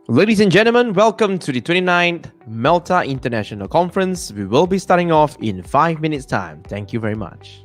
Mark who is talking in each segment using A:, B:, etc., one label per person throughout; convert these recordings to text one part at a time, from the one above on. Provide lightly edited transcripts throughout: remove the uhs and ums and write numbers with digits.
A: Ladies and gentlemen, welcome to the 29th Malta International Conference. We will be starting off in 5 minutes' time. Thank you very much.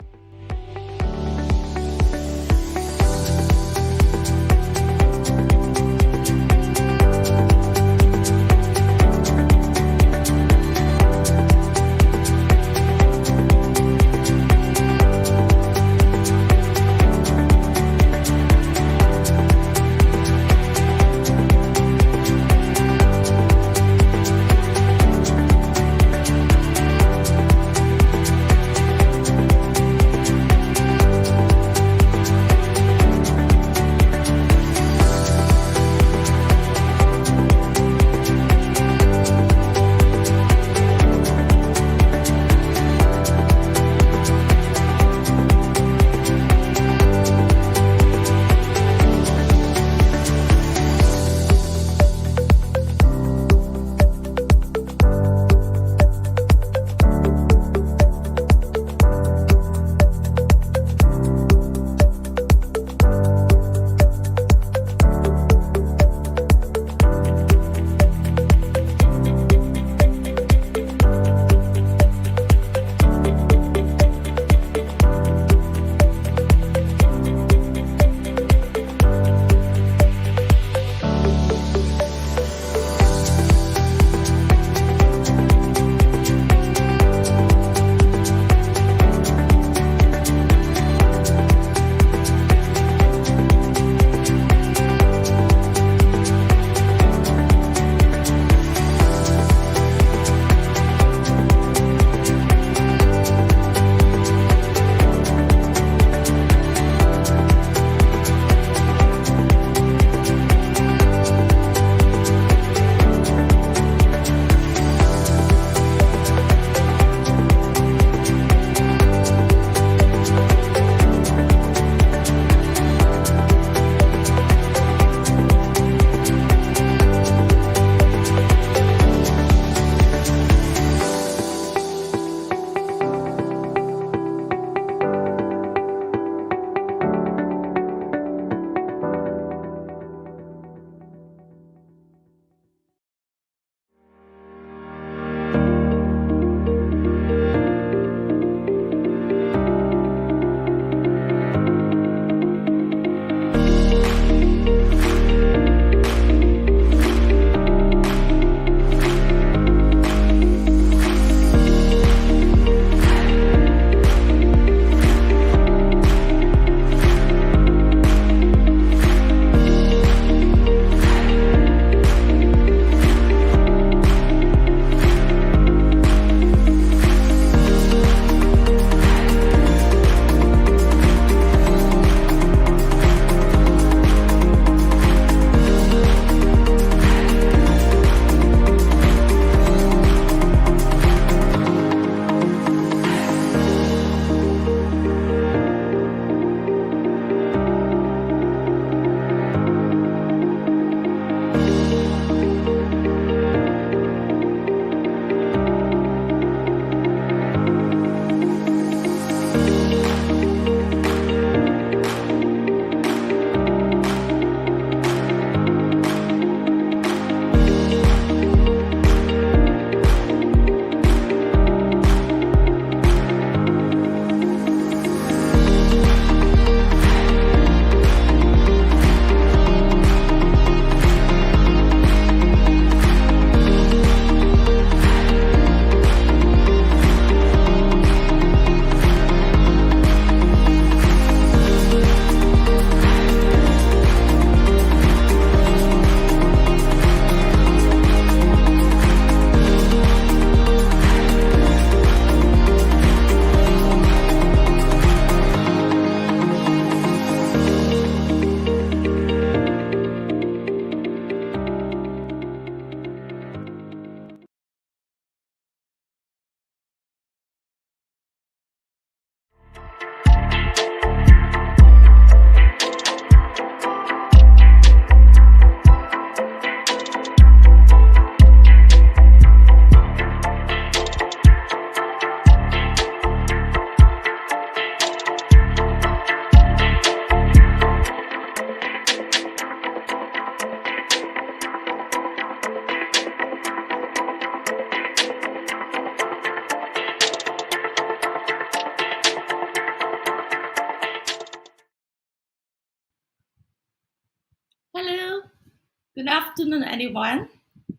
B: Good afternoon, everyone.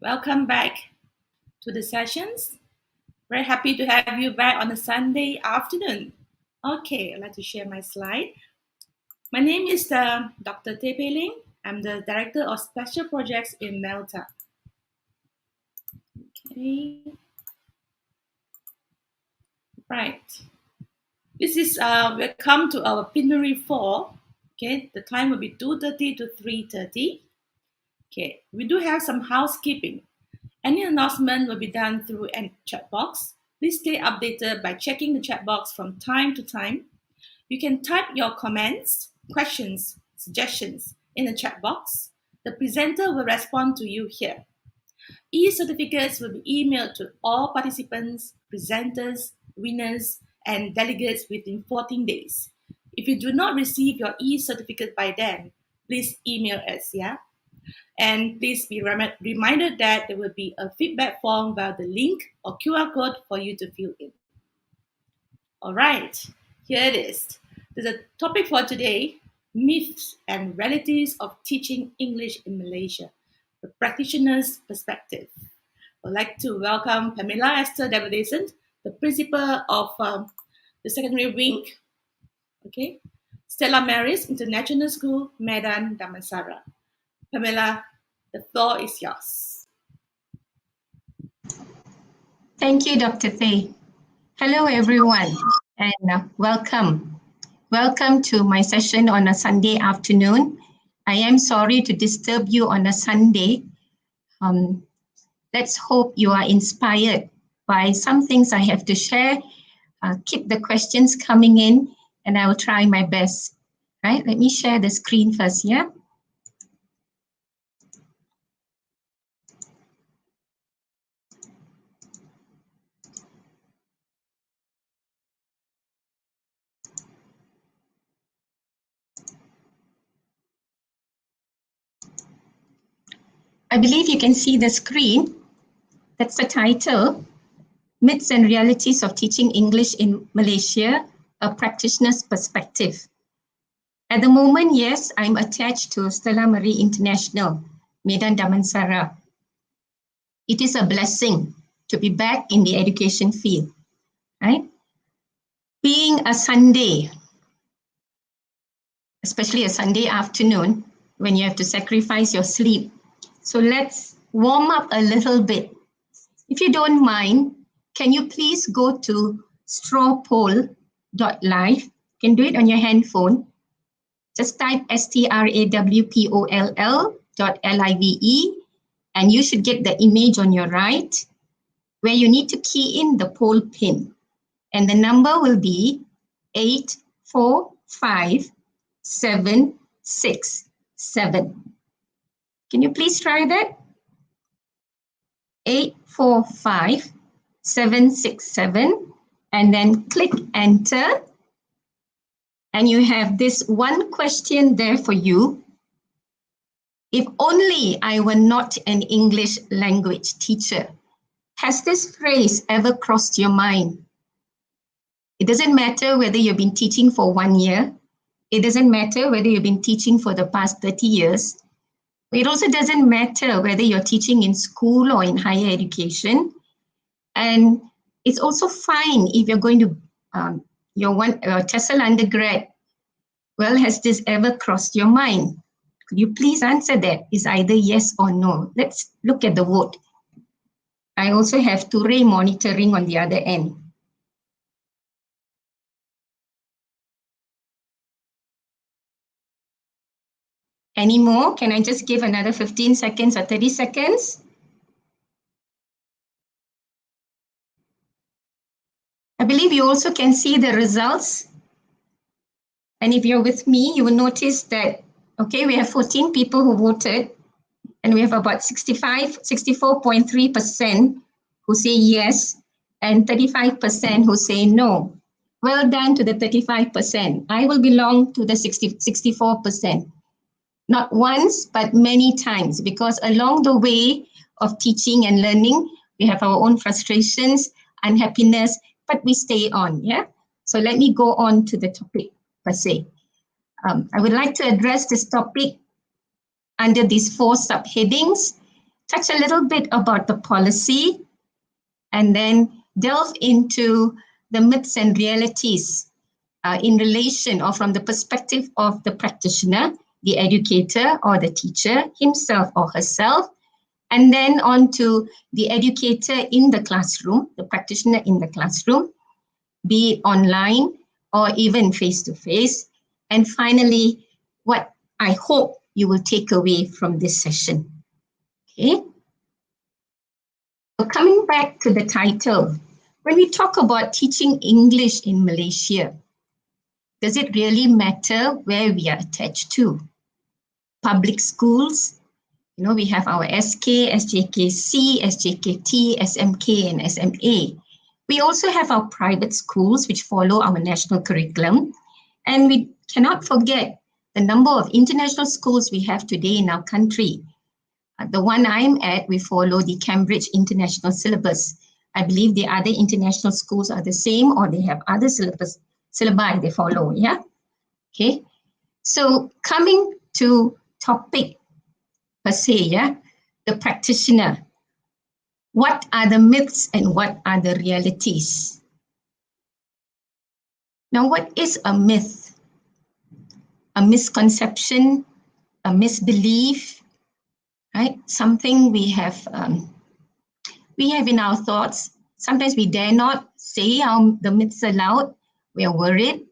B: Welcome back to the sessions. Very happy to have you back on a Sunday afternoon. Okay, I'd like to share my slide. My name is Dr. Teh Pei Ling. I'm the Director of Special Projects in Malta. Okay. Right. This is we'll come to our Plenary 4. Okay, the time will be 2:30 to 3:30. Okay, we do have some housekeeping. Any announcement will be done through a chat box. Please stay updated by checking the chat box from time to time. You can type your comments, questions, suggestions in the chat box. The presenter will respond to you here. E-certificates will be emailed to all participants, presenters, winners, and delegates within 14 days. If you do not receive your e-certificate by then, please email us, yeah? And please be reminded that there will be a feedback form via the link or QR code for you to fill in. All right, here it is. There's a topic for today, myths and realities of teaching English in Malaysia, the practitioner's perspective. I'd like to welcome Pamela Esther Davidson, the principal of the secondary wing, okay, Stella Maris International School, Medan Damansara. Pamela, the floor is yours.
C: Thank you, Dr. Thay. Hello, everyone, and welcome. Welcome to my session on a Sunday afternoon. I am sorry to disturb you on a Sunday. Let's hope you are inspired by some things I have to share. Keep the questions coming in, and I will try my best. Right? Let me share the screen first, yeah? I believe you can see the screen. That's the title, Myths and Realities of Teaching English in Malaysia, a Practitioner's Perspective. At the moment, yes, I'm attached to Stella Maris International, Medan Damansara. It is a blessing to be back in the education field, right? Being a Sunday, especially a Sunday afternoon, when you have to sacrifice your sleep. So let's warm up a little bit. If you don't mind, can you please go to strawpoll.live? You can do it on your handphone. Just type strawpoll.live and you should get the image on your right where you need to key in the poll pin. And the number will be 845767. Can you please try that? 845767 and then click enter. And you have this one question there for you. If only I were not an English language teacher. Has this phrase ever crossed your mind? It doesn't matter whether you've been teaching for 1 year. It doesn't matter whether you've been teaching for the past 30 years. It also doesn't matter whether you're teaching in school or in higher education. And it's also fine if you're going to your TESOL undergrad. Well, has this ever crossed your mind? Could you please answer that? Is either yes or no. Let's look at the vote. I also have Ture monitoring on the other end. Any more? Can I just give another 15 seconds or 30 seconds? I believe you also can see the results. And if you're with me, you will notice that, okay, we have 14 people who voted, and we have about 64.3% who say yes, and 35% who say no. Well done to the 35%. I will belong to the 64%. Not once, but many times, because along the way of teaching and learning, we have our own frustrations, unhappiness, but we stay on, yeah? So let me go on to the topic per se. I would like to address this topic under these 4 subheadings, touch a little bit about the policy, and then delve into the myths and realities in relation or from the perspective of the practitioner, the educator or the teacher, himself or herself, and then on to the educator in the classroom, the practitioner in the classroom, be it online or even face-to-face. And finally, what I hope you will take away from this session. Okay. So coming back to the title, when we talk about teaching English in Malaysia, does it really matter where we are attached to? Public schools, you know, we have our SK, SJKC, SJKT, SMK, and SMA. We also have our private schools, which follow our national curriculum. And we cannot forget the number of international schools we have today in our country. The one I'm at, we follow the Cambridge International Syllabus. I believe the other international schools are the same, or they have other syllabi they follow, yeah? Okay, so coming to topic per se, yeah? The practitioner. What are the myths and what are the realities? Now, what is a myth? A misconception, a misbelief, right? Something we have in our thoughts. Sometimes we dare not say the myths aloud. We are worried.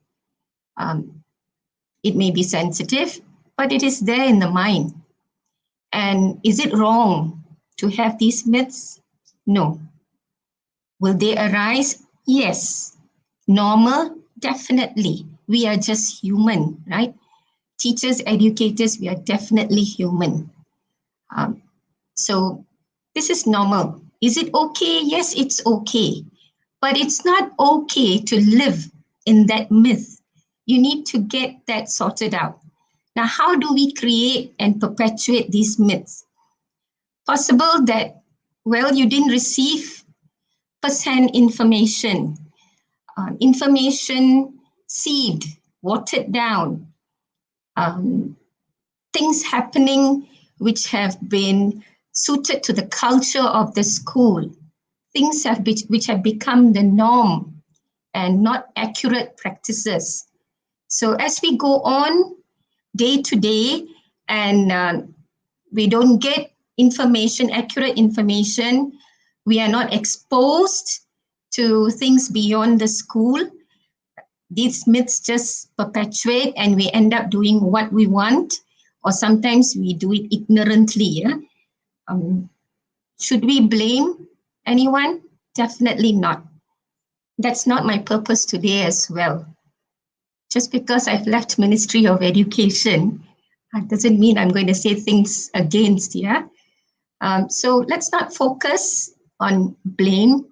C: It may be sensitive, but it is there in the mind. And is it wrong to have these myths? No. Will they arise? Yes. Normal? Definitely. We are just human, right? Teachers, educators, we are definitely human. So this is normal. Is it okay? Yes, it's okay. But it's not okay to live in that myth. You need to get that sorted out. Now, how do we create and perpetuate these myths? Possible that, well, you didn't receive first-hand information. Information sieved, watered down. Things happening which have been suited to the culture of the school. Things which have become the norm and not accurate practices. So as we go on day to day and we don't get information, accurate information, we are not exposed to things beyond the school, these myths just perpetuate and we end up doing what we want, or sometimes we do it ignorantly. Yeah? Should we blame anyone? Definitely not. That's not my purpose today as well. Just because I've left Ministry of Education, doesn't mean I'm going to say things against, yeah? So let's not focus on blame.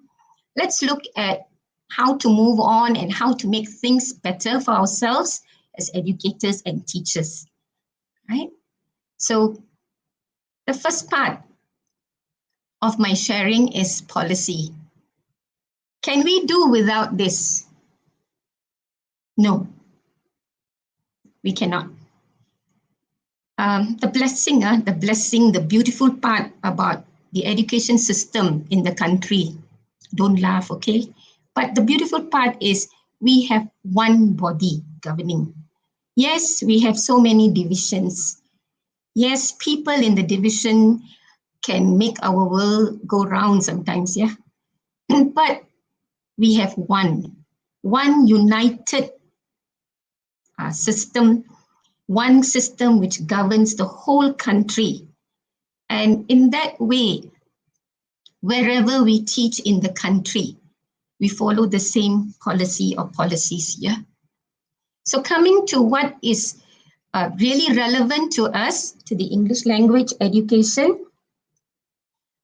C: Let's look at how to move on and how to make things better for ourselves as educators and teachers, right? So the first part of my sharing is policy. Can we do without this? No, we cannot. The blessing, the beautiful part about the education system in the country, don't laugh, okay? But the beautiful part is we have one body governing. Yes, we have so many divisions. Yes, people in the division can make our world go round sometimes, yeah? But we have one united system, one system which governs the whole country. And in that way, wherever we teach in the country, we follow the same policy or policies here. So coming to what is really relevant to us, to the English language education,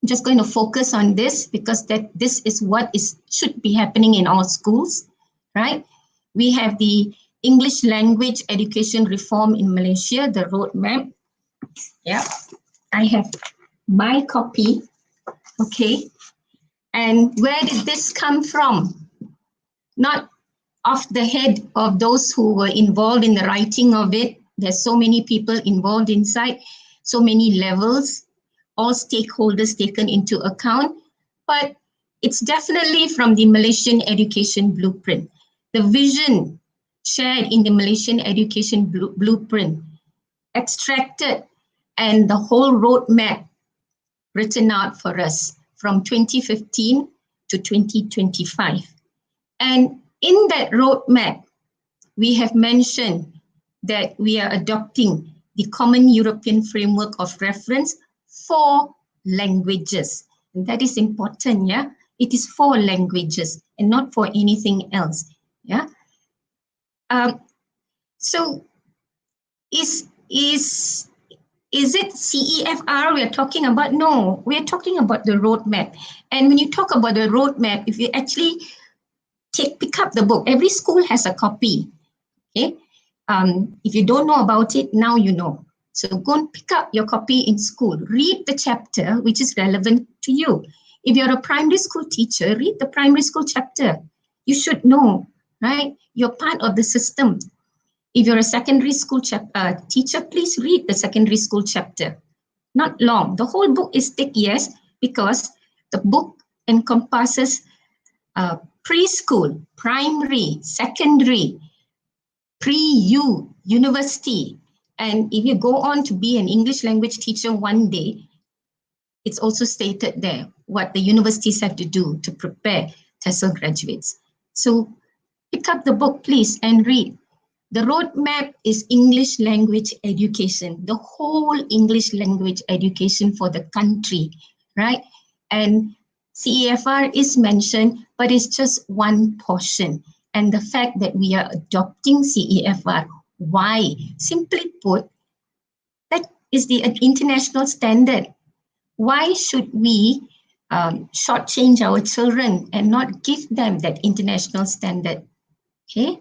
C: I'm just going to focus on this because this is what should be happening in all schools, right? We have the English language education reform in Malaysia, the roadmap. Yeah, I have my copy, okay? And where did this come from? Not off the head of those who were involved in the writing of it. There's so many people involved inside. so many levels, all stakeholders taken into account, but it's definitely from the Malaysian Education Blueprint. The vision shared in the Malaysian Education Blueprint, extracted, and the whole roadmap written out for us from 2015 to 2025. And in that roadmap, we have mentioned that we are adopting the Common European Framework of Reference for languages. And that is important, yeah? It is for languages and not for anything else, yeah? So is it CEFR we are talking about? No, we are talking about the roadmap. And when you talk about the roadmap, if you actually pick up the book, every school has a copy, okay? If you don't know about it, now you know. So go and pick up your copy in school. Read the chapter which is relevant to you. If you're a primary school teacher, read the primary school chapter. You should know, right? You're part of the system. If you're a secondary school teacher, please read the secondary school chapter. Not long. The whole book is thick, yes, because the book encompasses preschool, primary, secondary, pre-U, university. And if you go on to be an English language teacher one day, it's also stated there what the universities have to do to prepare TESOL graduates. So pick up the book, please, and read. The roadmap is English language education, the whole English language education for the country, right? And CEFR is mentioned, but it's just one portion. And the fact that we are adopting CEFR, why? Simply put, that is the international standard. Why should we shortchange our children and not give them that international standard? Okay.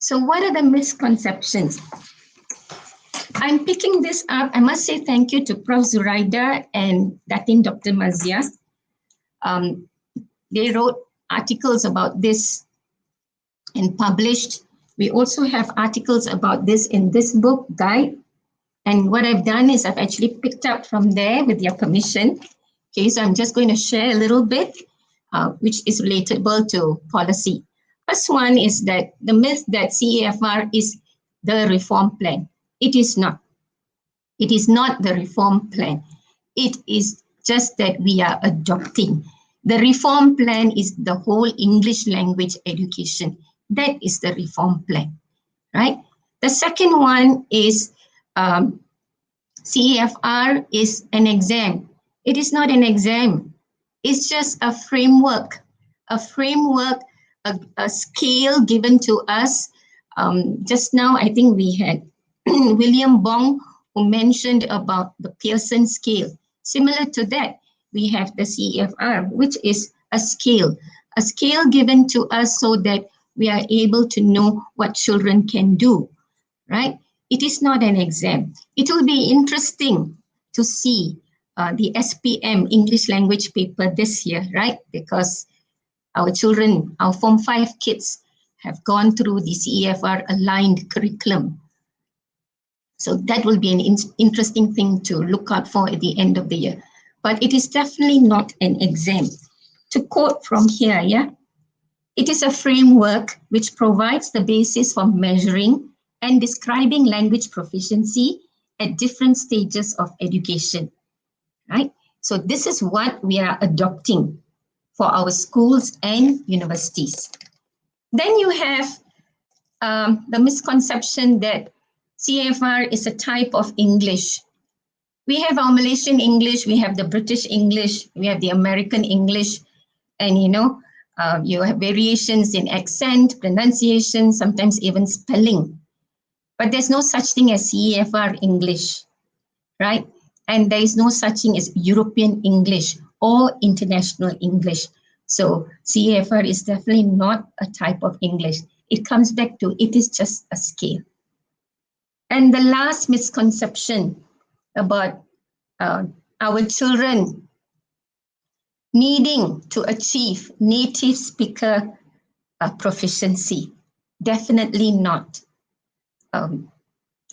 C: So what are the misconceptions? I'm picking this up. I must say thank you to Prof. Zuraida and Datin Dr. Mazia. They wrote articles about this and published. We also have articles about this in this book guide. And what I've done is I've actually picked up from there with your permission. Okay, so I'm just going to share a little bit, which is relatable to policy. First one is that the myth that CEFR is the reform plan. It is not. It is not the reform plan. It is just that we are adopting. The reform plan is the whole English language education. That is the reform plan, right? The second one is CEFR is an exam. It is not an exam. It's just a framework, a scale given to us. Just now, I think we had William Bong who mentioned about the Pearson scale. Similar to that, we have the CEFR, which is a scale given to us so that we are able to know what children can do, right? It is not an exam. It will be interesting to see the SPM English language paper this year, right? Because our children, our Form 5 kids have gone through the CEFR aligned curriculum. So that will be an interesting thing to look out for at the end of the year. But it is definitely not an exam. To quote from here, yeah, it is a framework which provides the basis for measuring and describing language proficiency at different stages of education, right? So this is what we are adopting for our schools and universities. Then you have the misconception that CEFR is a type of English. We have our Malaysian English, we have the British English, we have the American English, and you have variations in accent, pronunciation, sometimes even spelling. But there's no such thing as CEFR English, right? And there is no such thing as European English or international English. So CEFR is definitely not a type of English. It comes back to it is just a scale. And the last misconception about our children needing to achieve native speaker proficiency. Definitely not.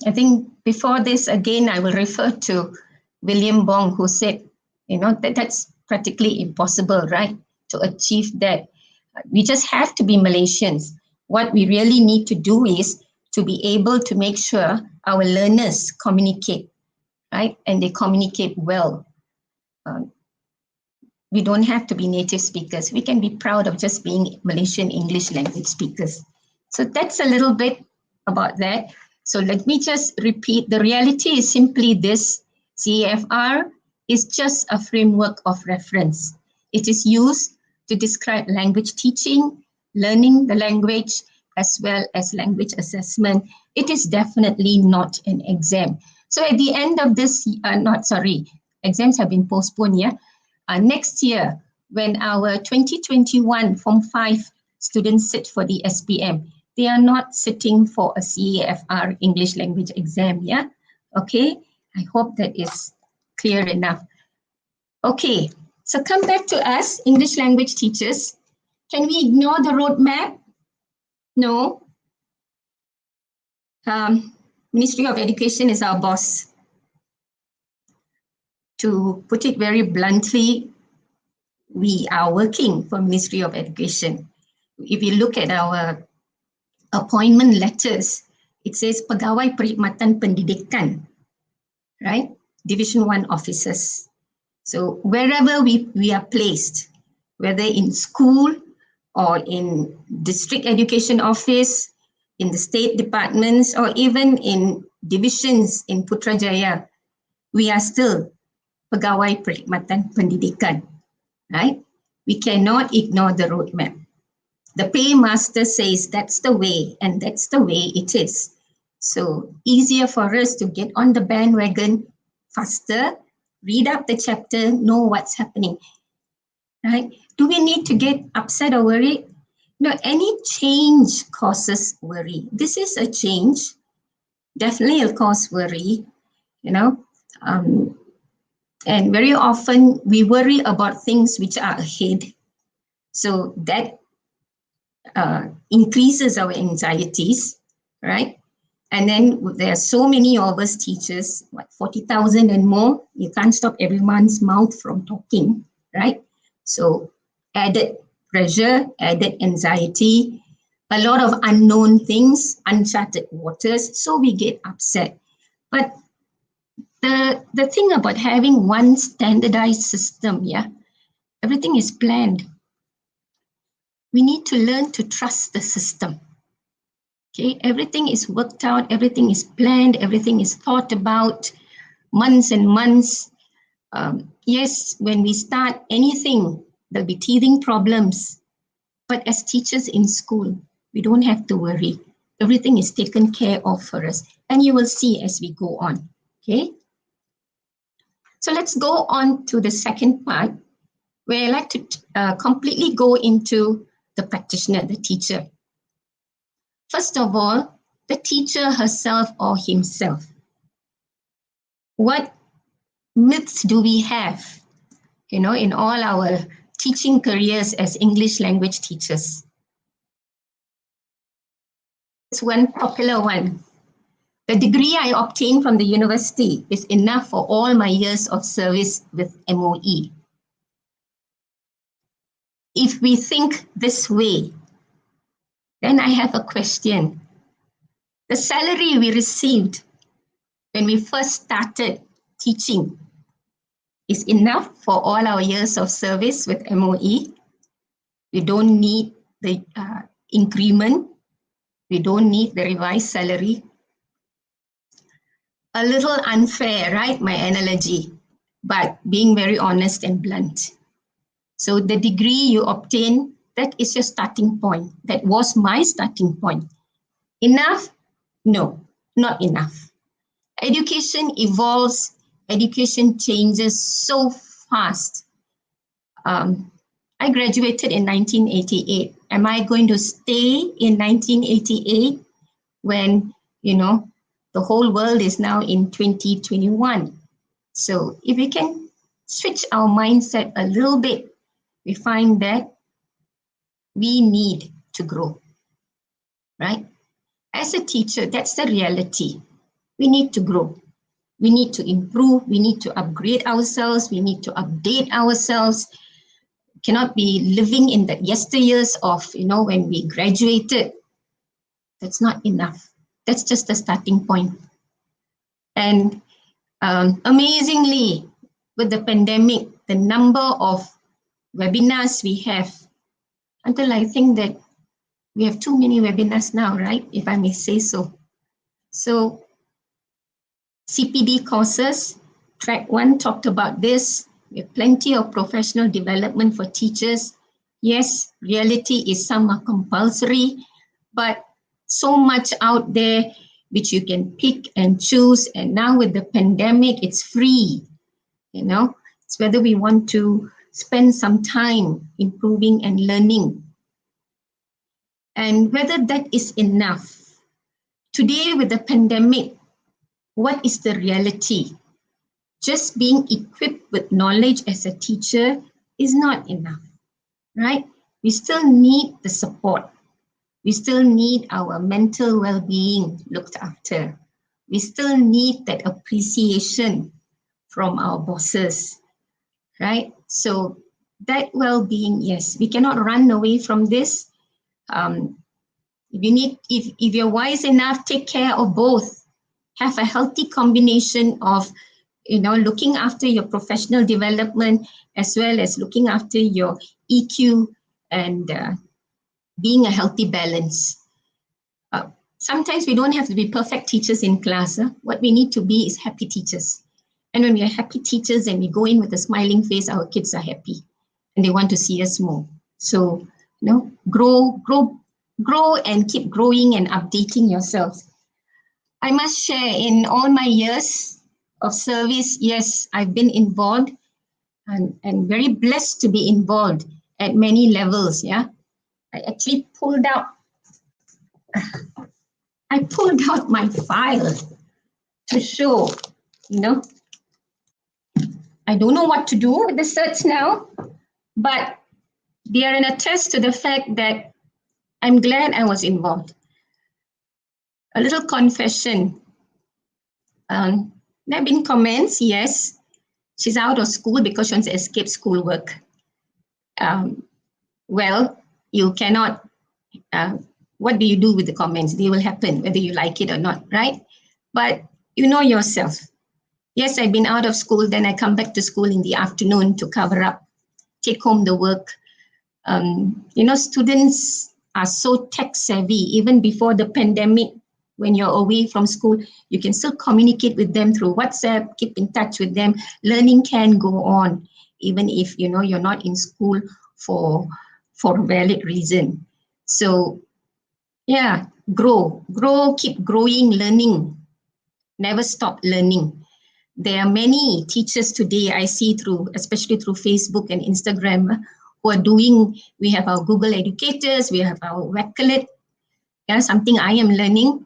C: I think before this, again, I will refer to William Bong, who said, that's practically impossible, right? To achieve that. We just have to be Malaysians. What we really need to do is to be able to make sure our learners communicate, right? And they communicate well. We don't have to be native speakers. We can be proud of just being Malaysian English language speakers. So that's a little bit about that. So let me just repeat. The reality is simply this. CAFR is just a framework of reference. It is used to describe language teaching, learning the language, as well as language assessment. It is definitely not an exam. So at the end of this, exams have been postponed, yeah? Next year, when our 2021 Form 5 students sit for the SPM, they are not sitting for a CAFR English language exam, yeah? Okay, I hope that is clear enough. Okay, so come back to us, English language teachers. Can we ignore the roadmap? No. Ministry of Education is our boss. To put it very bluntly, we are working for Ministry of Education. If you look at our appointment letters, it says Pegawai Perkhidmatan Pendidikan, right? Division 1 officers. So wherever we are placed, whether in school or in district education office, in the state departments, or even in divisions in Putrajaya, we are still Pegawai Perkhidmatan Pendidikan, right? We cannot ignore the roadmap. The paymaster says that's the way, and that's the way it is. So easier for us to get on the bandwagon faster, read up the chapter, know what's happening, right? Do we need to get upset or worried? No, any change causes worry. This is a change, definitely will cause worry, and very often we worry about things which are ahead. So that increases our anxieties, right? And then there are so many of us teachers, 40,000 and more, you can't stop everyone's mouth from talking, right? So added pressure, added anxiety, a lot of unknown things, uncharted waters, so we get upset. But the thing about having one standardized system, yeah, everything is planned. We need to learn to trust the system. Okay, everything is worked out, everything is planned, everything is thought about, months and months. Yes, when we start anything, there'll be teething problems. But as teachers in school, we don't have to worry. Everything is taken care of for us. And you will see as we go on. Okay. So let's go on to the second part, where I like to completely go into the practitioner, the teacher. First of all, the teacher herself or himself. What myths do we have, in all our teaching careers as English language teachers? It's one popular one. The degree I obtained from the university is enough for all my years of service with MOE. If we think this way, then I have a question. The salary we received when we first started teaching is enough for all our years of service with MOE. We don't need the increment. We don't need the revised salary. A little unfair, right? My analogy, but being very honest and blunt. So the degree you obtain, that is your starting point. That was my starting point. Enough? No, not enough. Education evolves, education changes so fast. I graduated in 1988. Am I going to stay in 1988 when, the whole world is now in 2021? So if we can switch our mindset a little bit, we find that we need to grow, right? As a teacher, that's the reality. we need to grow. We need to improve. We need to upgrade ourselves. We need to update ourselves. Cannot be living in the yesteryears of, when we graduated. That's not enough. That's just the starting point. And amazingly, with the pandemic, the number of webinars we have, until I think that we have too many webinars now, right? If I may say so. So CPD courses, track 1 talked about this. We have plenty of professional development for teachers. Yes, reality is some are compulsory, but so much out there which you can pick and choose. And now with the pandemic, it's free. It's whether we want to spend some time improving and learning. And whether that is enough. Today with the pandemic, what is the reality? Just being equipped with knowledge as a teacher is not enough, right? We still need the support. We still need our mental well-being looked after. We still need that appreciation from our bosses, right? So that well-being, yes, we cannot run away from this. If you're wise enough, take care of both. Have a healthy combination of, looking after your professional development as well as looking after your EQ and being a healthy balance. Sometimes we don't have to be perfect teachers in class. What we need to be is happy teachers. And when we are happy teachers and we go in with a smiling face, our kids are happy and they want to see us more. So, grow and keep growing and updating yourselves. I must share, in all my years of service, yes, I've been involved and very blessed to be involved at many levels. Yeah, I actually pulled out my file to show, I don't know what to do with the certs now, but they are an attest to the fact that I'm glad I was involved. A little confession. There have been comments, yes, she's out of school because she wants to escape schoolwork. Well, you cannot, what do you do with the comments? They will happen whether you like it or not, right? But you know yourself. Yes, I've been out of school, then I come back to school in the afternoon to cover up, take home the work. Students are so tech savvy. Even before the pandemic, when you're away from school, you can still communicate with them through WhatsApp, keep in touch with them. Learning can go on, even if, you're not in school for a valid reason. So, yeah, grow, keep growing, learning. Never stop learning. There are many teachers today I see especially through Facebook and Instagram, who are doing, we have our Google Educators, we have our Wakelet, something I am learning.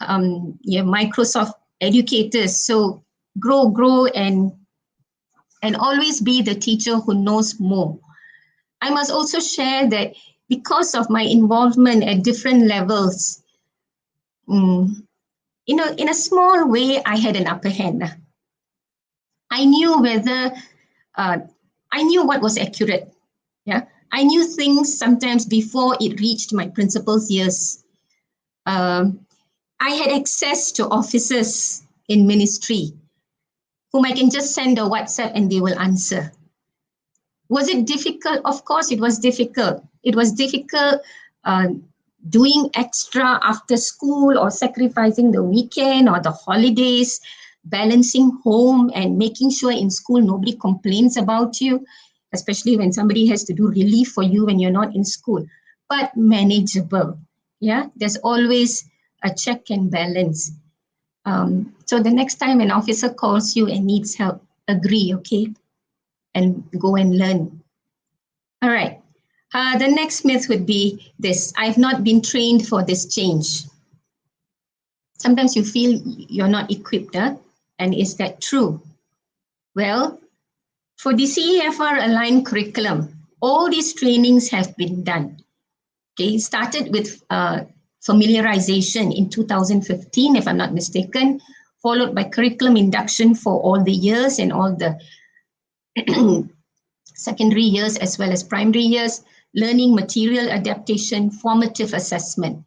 C: Microsoft Educators. So grow and always be the teacher who knows more. I must also share that because of my involvement at different levels, in a small way, I had an upper hand. I knew I knew what was accurate. Yeah, I knew things sometimes before it reached my principal's ears. I had access to officers in ministry whom I can just send a WhatsApp and they will answer. Was it difficult? Of course, it was difficult. It was difficult doing extra after school or sacrificing the weekend or the holidays, balancing home and making sure in school nobody complains about you, especially when somebody has to do relief for you when you're not in school, but manageable. Yeah, there's always a check and balance. So the next time an officer calls you and needs help, agree, okay? And go and learn. All right. The next myth would be this: I've not been trained for this change. Sometimes you feel you're not equipped, and is that true? Well, for the CEFR aligned curriculum, all these trainings have been done. Okay, started with familiarization in 2015, if I'm not mistaken, followed by curriculum induction for all the years and all the secondary years as well as primary years, learning material adaptation, formative assessment.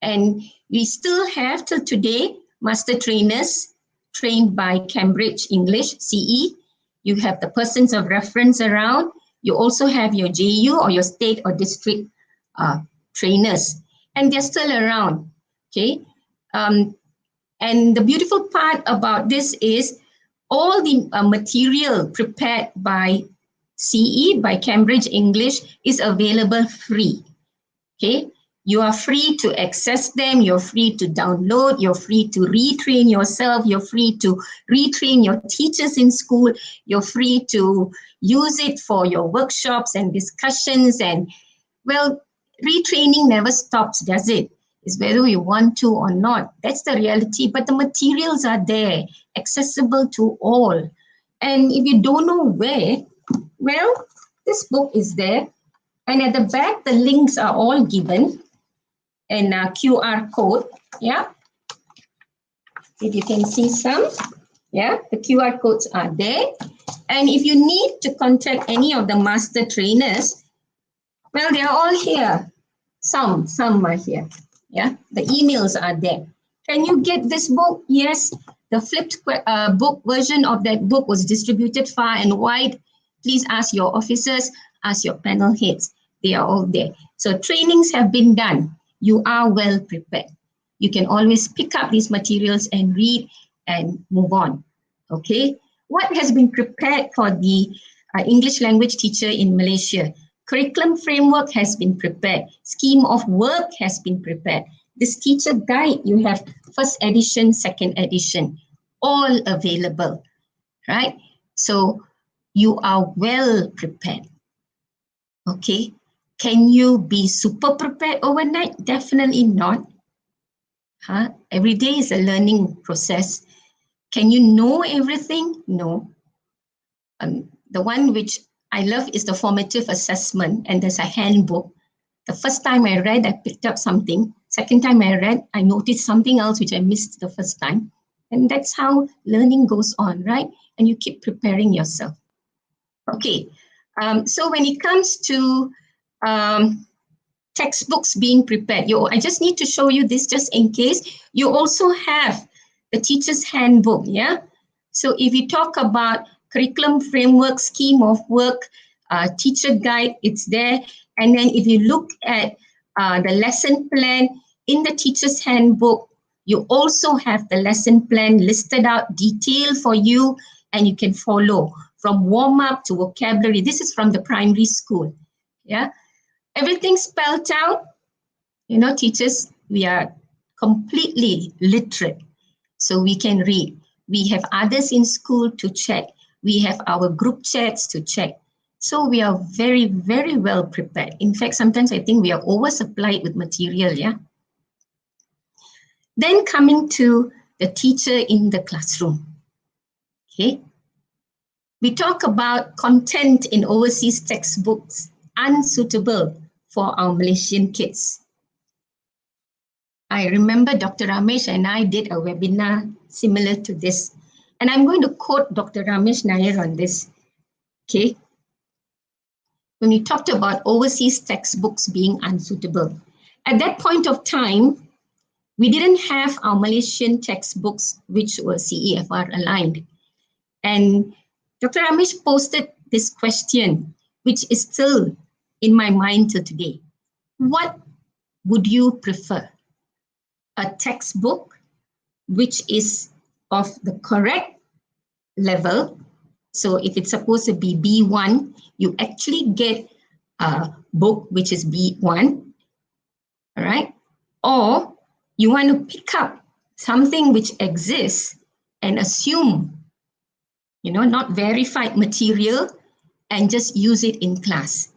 C: And we still have till today master trainers trained by Cambridge English, CE. You have the persons of reference around. You also have your JU or your state or district trainers, and they're still around, okay? And the beautiful part about this is all the material prepared by CE, by Cambridge English, is available free, okay? You are free to access them, you're free to download, you're free to retrain yourself, you're free to retrain your teachers in school, you're free to use it for your workshops and discussions. And well, retraining never stops, does it? It's whether we want to or not. That's the reality, but the materials are there, accessible to all. And if you don't know where, well, this book is there. And at the back, the links are all given. And QR code, yeah. If you can see some, yeah, the QR codes are there. And if you need to contact any of the master trainers, well, they're all here. Some are here, yeah. The emails are there. Can you get this book? Yes, the flipped book version of that book was distributed far and wide. Please ask your officers, ask your panel heads. They are all there. So trainings have been done. You are well prepared. You can always pick up these materials and read and move on, okay? What has been prepared for the English language teacher in Malaysia? Curriculum framework has been prepared. Scheme of work has been prepared. This teacher guide, you have first edition, second edition, all available, right? So you are well prepared, okay? Can you be super prepared overnight? Definitely not. Every day is a learning process. Can you know everything? No. The one which I love is the formative assessment, and there's a handbook. The first time I read, I picked up something. Second time I read, I noticed something else which I missed the first time. And that's how learning goes on, right? And you keep preparing yourself. Okay, so when it comes to textbooks being prepared, I just need to show you this just in case. You also have the teacher's handbook, yeah? So if you talk about curriculum framework, scheme of work, teacher guide, it's there. And then if you look at the lesson plan in the teacher's handbook, you also have the lesson plan listed out, detailed for you, and you can follow from warm-up to vocabulary. This is from the primary school, yeah? Everything spelled out. You know, teachers, we are completely literate, so we can read. We have others in school to check. We have our group chats to check. So we are very, very well prepared. In fact, sometimes I think we are oversupplied with material, yeah? Then coming to the teacher in the classroom, okay? We talk about content in overseas textbooks unsuitable for our Malaysian kids. I remember Dr. Ramesh and I did a webinar similar to this. And I'm going to quote Dr. Ramesh Nair on this, okay? When we talked about overseas textbooks being unsuitable. At that point of time, we didn't have our Malaysian textbooks, which were CEFR aligned. And Dr. Ramesh posted this question, which is still in my mind till today. What would you prefer? A textbook which is of the correct level. So if it's supposed to be B1, you actually get a book which is B1, all right? Or you want to pick up something which exists and assume, you know, not verified material and just use it in class,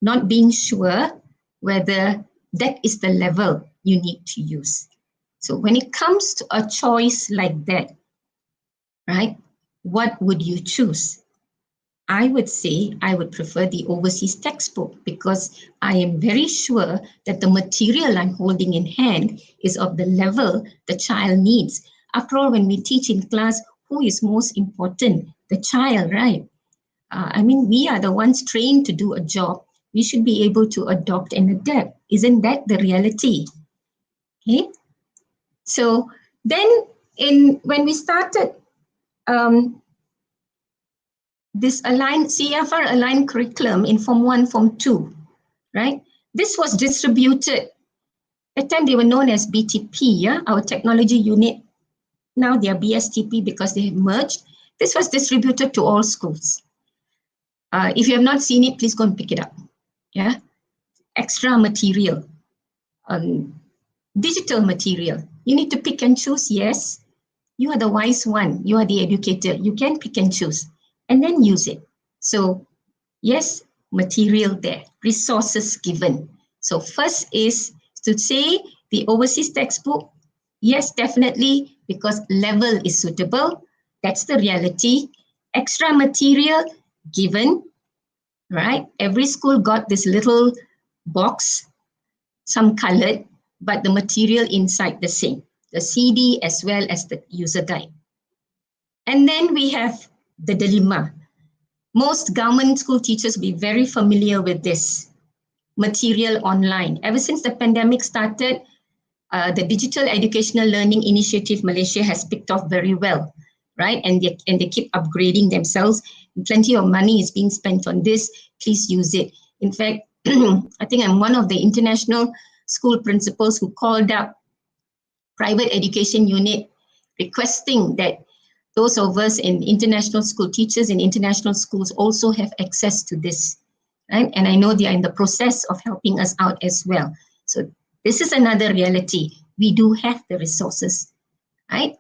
C: not being sure whether that is the level you need to use. So when it comes to a choice like that, right, what would you choose? I would say I would prefer the overseas textbook because I am very sure that the material I'm holding in hand is of the level the child needs. After all, when we teach in class, who is most important? The child, right? I mean, we are the ones trained to do a job. We should be able to adopt and adapt. Isn't that the reality? Okay. So then when we started this CFR aligned curriculum in Form 1, Form 2, right? This was distributed. At the time they were known as BTP, yeah, our technology unit. Now they are BSTP because they have merged. This was distributed to all schools. If you have not seen it, please go and pick it up. Yeah, extra material, digital material. You need to pick and choose. Yes, you are the wise one. You are the educator. You can pick and choose and then use it. So yes, material there, resources given. So first is to say the overseas textbook. Yes, definitely, because level is suitable. That's the reality. Extra material given, right? Every school got this little box, some colored, but the material inside the same. The CD as well as the user guide. And then we have the dilemma. Most government school teachers will be very familiar with this material online. Ever since the pandemic started, the Digital Educational Learning Initiative Malaysia has picked off very well, right? And they keep upgrading themselves. Plenty of money is being spent on this. Please use it. In fact, I think I'm one of the international school principals who called up private education unit requesting that those of us in international school, teachers in international schools also have access to this, right? And I know they are in the process of helping us out as well. So this is another reality. We do have the resources, right?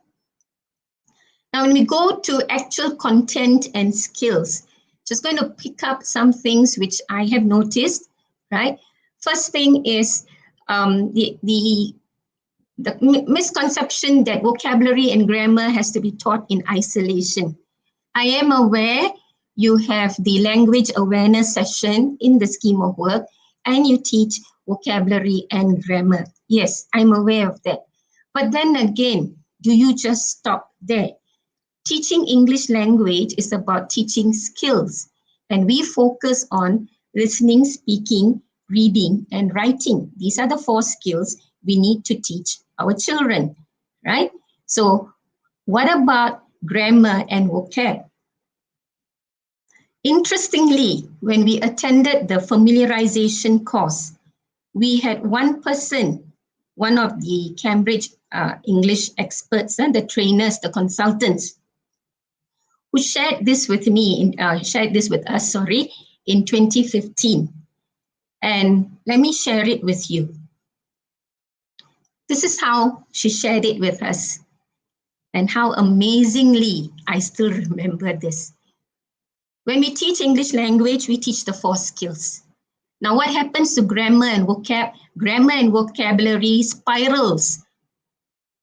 C: Now, when we go to actual content and skills, just going to pick up some things which I have noticed, right? First thing is the misconception that vocabulary and grammar has to be taught in isolation. I am aware you have the language awareness session in the scheme of work and you teach vocabulary and grammar. Yes, I'm aware of that. But then again, do you just stop there? Teaching English language is about teaching skills, and we focus on listening, speaking, reading, and writing. These are the 4 skills we need to teach our children, right? So what about grammar and vocab? Interestingly, when we attended the familiarization course, we had one person, one of the Cambridge English experts and the trainers, the consultants, who shared this with me, shared this with us, in 2015. And let me share it with you. This is how she shared it with us, and how amazingly I still remember this. When we teach English language, we teach the 4 skills. Now, what happens to grammar and vocab? Grammar and vocabulary spirals.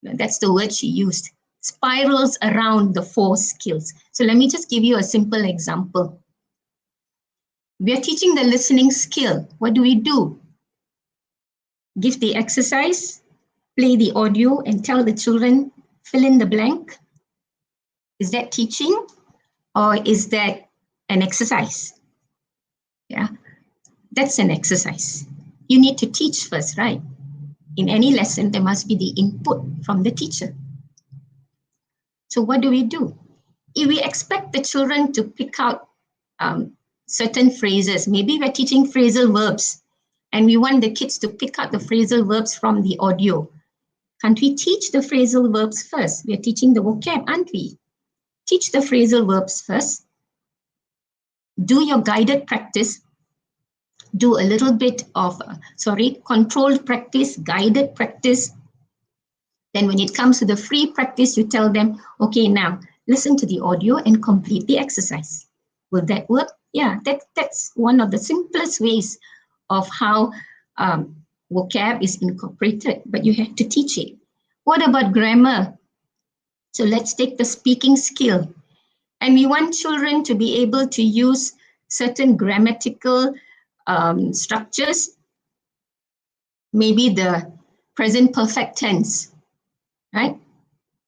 C: That's the word she used. Spirals around the 4 skills. So let me just give you a simple example. We are teaching the listening skill. What do? Give the exercise, play the audio, and tell the children, fill in the blank. Is that teaching, or is that an exercise? Yeah, that's an exercise. You need to teach first, right? In any lesson, there must be the input from the teacher. So what do? If we expect the children to pick out certain phrases, maybe we're teaching phrasal verbs, and we want the kids to pick out the phrasal verbs from the audio. Can't we teach the phrasal verbs first? We're teaching the vocab, aren't we? Teach the phrasal verbs first. Do your guided practice. Do a little bit of, controlled practice, guided practice. Then when it comes to the free practice, you tell them, okay, now listen to the audio and complete the exercise. Will that work? Yeah, that's one of the simplest ways of how vocab is incorporated, but you have to teach it. What about grammar? So let's take the speaking skill. And we want children to be able to use certain grammatical structures, maybe the present perfect tense, right?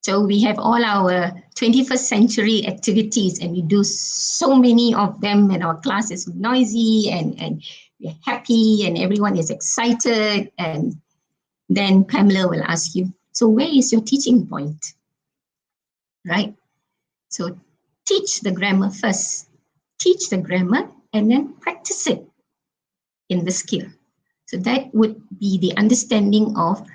C: So we have all our 21st century activities, and we do so many of them, and our class is noisy and we're happy and everyone is excited. And then Pamela will ask you, so where is your teaching point? Right? So teach the grammar first. Teach the grammar and then practice it in the skill. So that would be the understanding of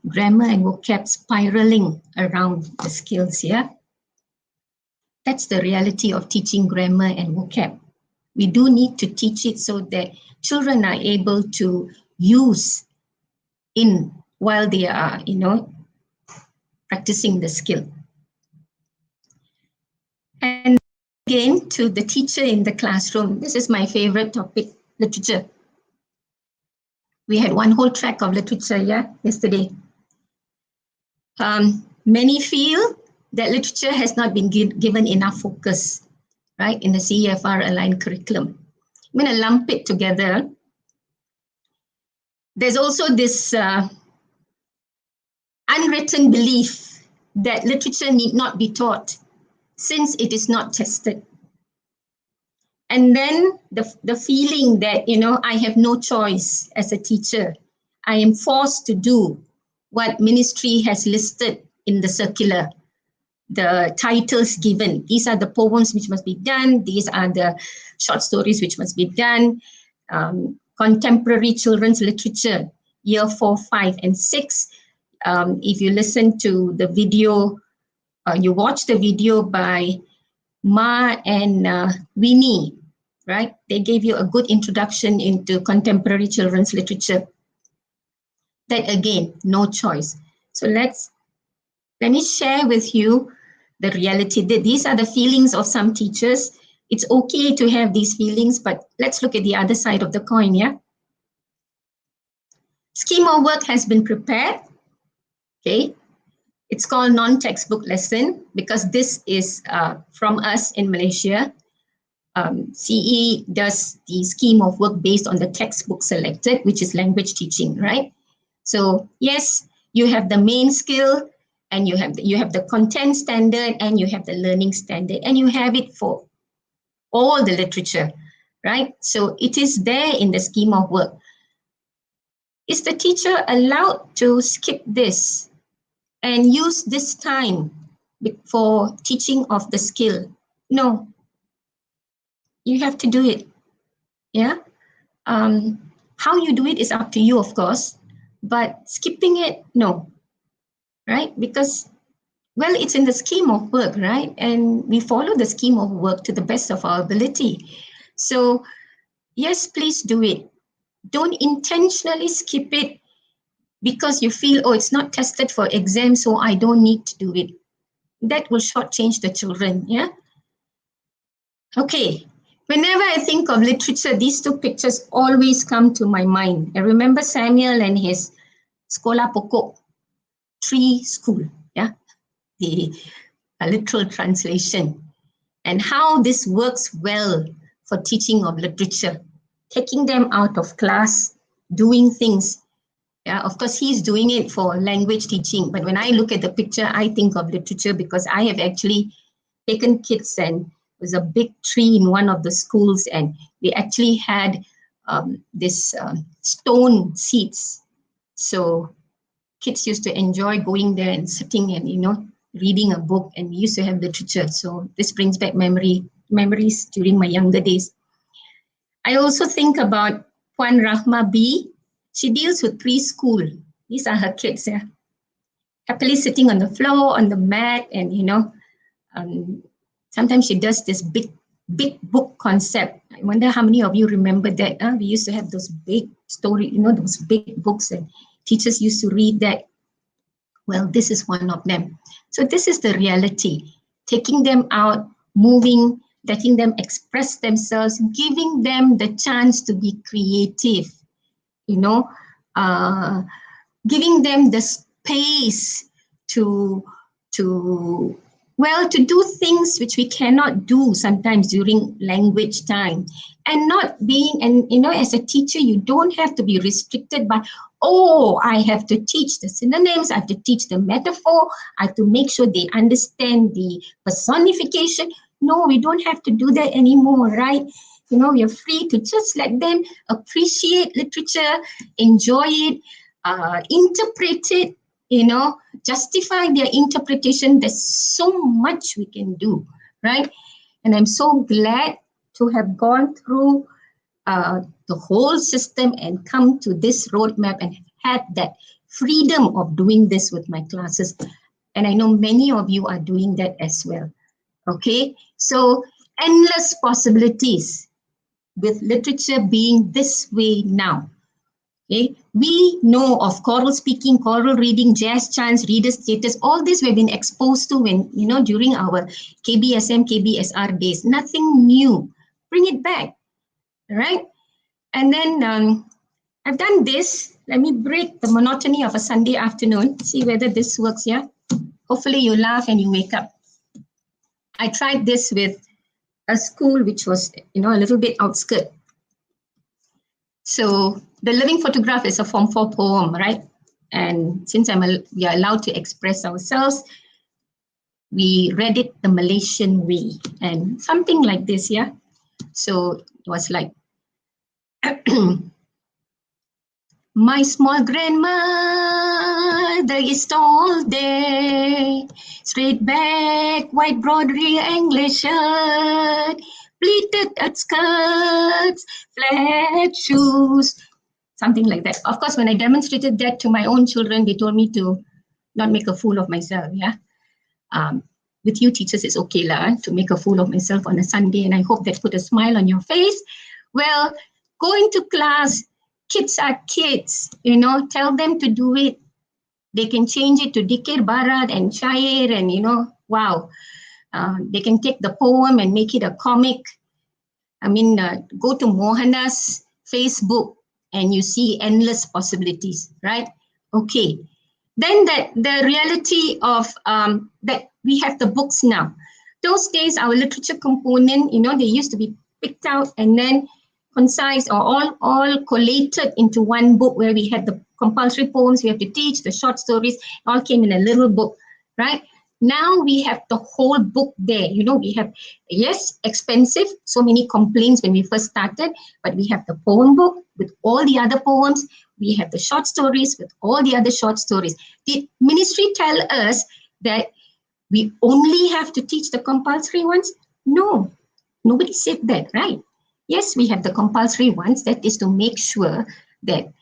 C: grammar and vocab spiraling around the skills here. That's the reality of teaching grammar and vocab. We do need to teach it so that children are able to use in while they are, practicing the skill. And again, to the teacher in the classroom, this is my favorite topic, literature. We had one whole track of literature, yesterday. Many feel that literature has not been given enough focus, right, in the CEFR aligned curriculum. I'm going to lump it together. There's also this unwritten belief that literature need not be taught since it is not tested. And then the feeling that, I have no choice as a teacher. I am forced to do what ministry has listed in the circular, the titles given. These are the poems which must be done. These are the short stories which must be done. Contemporary children's literature, year 4, 5, and 6. If you listen to the video, you watch the video by Ma and Winnie, right? They gave you a good introduction into contemporary children's literature. That again, no choice. So let me share with you the reality that these are the feelings of some teachers. It's okay to have these feelings, but let's look at the other side of the coin, yeah? Scheme of work has been prepared, okay? It's called non-textbook lesson because this is from us in Malaysia. CE does the scheme of work based on the textbook selected, which is language teaching, right? So yes, you have the main skill, and you have the content standard, and you have the learning standard, and you have it for all the literature, right? So it is there in the scheme of work. Is the teacher allowed to skip this and use this time for teaching of the skill? No. You have to do it, yeah? How you do it is up to you, of course, but skipping it, no, right? Because, well, it's in the scheme of work, right? And we follow the scheme of work to the best of our ability. So, yes, please do it. Don't intentionally skip it because you feel, oh, it's not tested for exam, so I don't need to do it. That will shortchange the children, yeah? Okay. Whenever I think of literature, these two pictures always come to my mind. I remember Samuel and his Sekolah Pokok tree school, yeah, the literal translation, and how this works well for teaching of literature, taking them out of class, doing things. Yeah, of course, he's doing it for language teaching. But when I look at the picture, I think of literature because I have actually taken kids, and was a big tree in one of the schools, and we actually had this stone seats. So kids used to enjoy going there and sitting and, reading a book, and we used to have literature. So this brings back memories during my younger days. I also think about Puan Rahma B. She deals with preschool. These are her kids, yeah. Happily sitting on the floor, on the mat, and, sometimes she does this big book concept. I wonder how many of you remember that. We used to have those big story, those big books, and teachers used to read that. Well, this is one of them. So this is the reality. Taking them out, moving, letting them express themselves, giving them the chance to be creative, giving them the space to Well, to do things which we cannot do sometimes during language time, and not being, and as a teacher, you don't have to be restricted by, oh, I have to teach the synonyms, I have to teach the metaphor, I have to make sure they understand the personification. No, we don't have to do that anymore, right? You're free to just let them appreciate literature, enjoy it, interpret it, justify their interpretation. There's so much we can do, right? And I'm so glad to have gone through the whole system and come to this roadmap and had that freedom of doing this with my classes. And I know many of you are doing that as well. Okay, so endless possibilities with literature being this way now. Okay, we know of choral speaking, choral reading, jazz chants, reader status. All this we've been exposed to when during our KBSM, KBSR days. Nothing new. Bring it back, right? And then I've done this. Let me break the monotony of a Sunday afternoon. See whether this works. Yeah. Hopefully you laugh and you wake up. I tried this with a school which was a little bit outskirt. So the living photograph is a Form 4 poem, right? And since we are allowed to express ourselves, we read it the Malaysian way, and something like this, yeah? So it was like, my small grandmother is tall there, straight back, white broderie English shirt, pleated at skirts, flat shoes, something like that. Of course, when I demonstrated that to my own children, they told me to not make a fool of myself, yeah? With you teachers, it's okay to make a fool of myself on a Sunday, and I hope that put a smile on your face. Well, going to class, kids are kids, tell them to do it. They can change it to Dikir Barat and Syair and, wow. They can take the poem and make it a comic. I mean, go to Mohana's Facebook and you see endless possibilities, right? Okay. Then the reality of that we have the books now. Those days, our literature component, they used to be picked out and then concise or all collated into one book where we had the compulsory poems we have to teach, the short stories, all came in a little book, right? Now we have the whole book there. We have, yes, expensive, so many complaints when we first started, but we have the poem book with all the other poems. We have the short stories with all the other short stories. Did ministry tell us that we only have to teach the compulsory ones? No, nobody said that, right? Yes, we have the compulsory ones. That is to make sure that,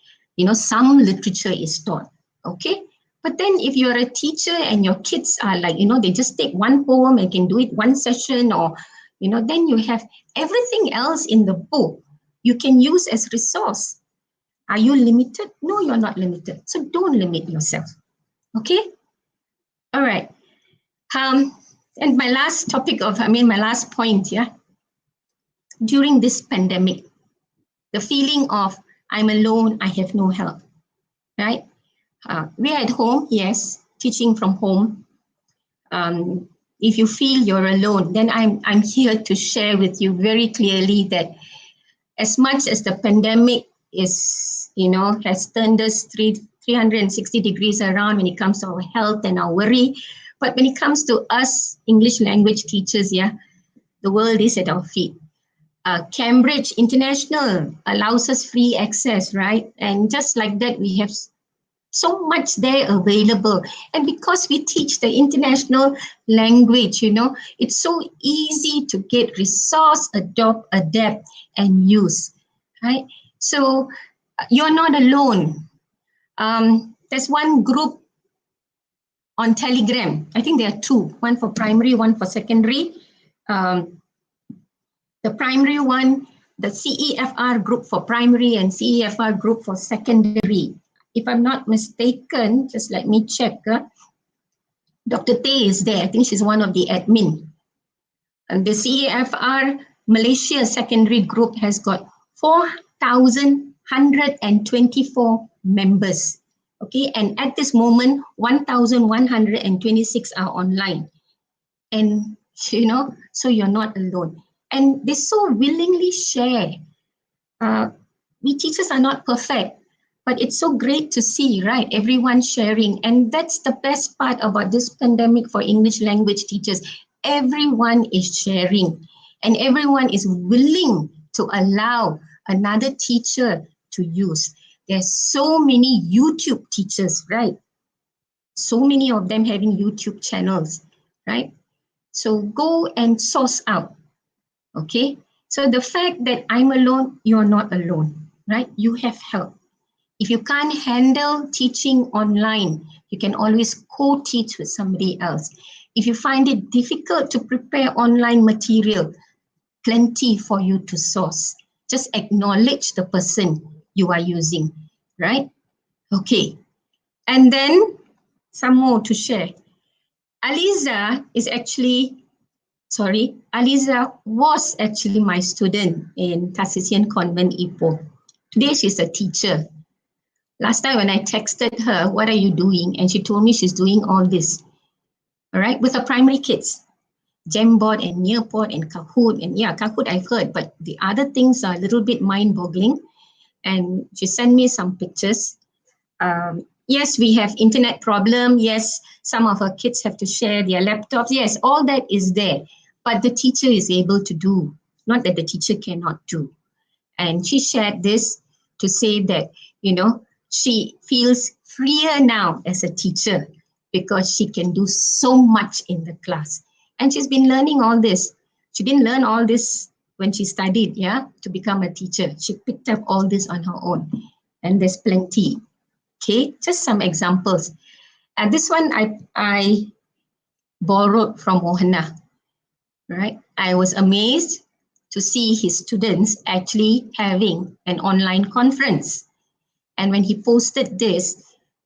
C: some literature is taught, okay? But then if you're a teacher and your kids are like, they just take one poem and can do it one session or, then you have everything else in the book you can use as resource. Are you limited? No, you're not limited. So don't limit yourself, okay? All right. And my last point, yeah. During this pandemic, the feeling of I'm alone, I have no help, right? We're at home, yes, teaching from home. If you feel you're alone, then I'm here to share with you very clearly that as much as the pandemic is, has turned us 360 degrees around when it comes to our health and our worry, but when it comes to us English language teachers, yeah, the world is at our feet. Cambridge International allows us free access, right? And just like that, we have so much there available. And because we teach the international language, it's so easy to get resource, adopt, adapt, and use, right? So you're not alone. There's one group on Telegram. I think there are two, one for primary, one for secondary. The primary one, the CEFR group for primary and CEFR group for secondary. If I'm not mistaken, just let me check. Dr. Tay is there. I think she's one of the admin. And the CEFR Malaysia secondary group has got 4,124 members. Okay, and at this moment, 1,126 are online. And so you're not alone. And they so willingly share. We teachers are not perfect, but it's so great to see, right? Everyone sharing. And that's the best part about this pandemic for English language teachers. Everyone is sharing, and everyone is willing to allow another teacher to use. There's so many YouTube teachers, right? So many of them having YouTube channels, right? So go and source out, okay? So the fact that I'm alone, you're not alone, right? You have help. If you can't handle teaching online, you can always co-teach with somebody else. If you find it difficult to prepare online material, plenty for you to source. Just acknowledge the person you are using, right? Okay. And then some more to share. Aliza was actually my student in Tassisian Convent, Ipoh. Today she's a teacher. Last time when I texted her, what are you doing? And she told me she's doing all this, all right, with her primary kids. Jamboard and Nearpod and Kahoot. And yeah, Kahoot I've heard, but the other things are a little bit mind-boggling. And she sent me some pictures. Yes, we have internet problem. Yes, some of our kids have to share their laptops. Yes, all that is there. But the teacher is able to do, not that the teacher cannot do. And she shared this to say that, she feels freer now as a teacher because she can do so much in the class. And she's been learning all this. She didn't learn all this when she studied, to become a teacher. She picked up all this on her own. And there's plenty. Okay, just some examples. And this one I borrowed from Mohana, right? I was amazed to see his students actually having an online conference. And when he posted this,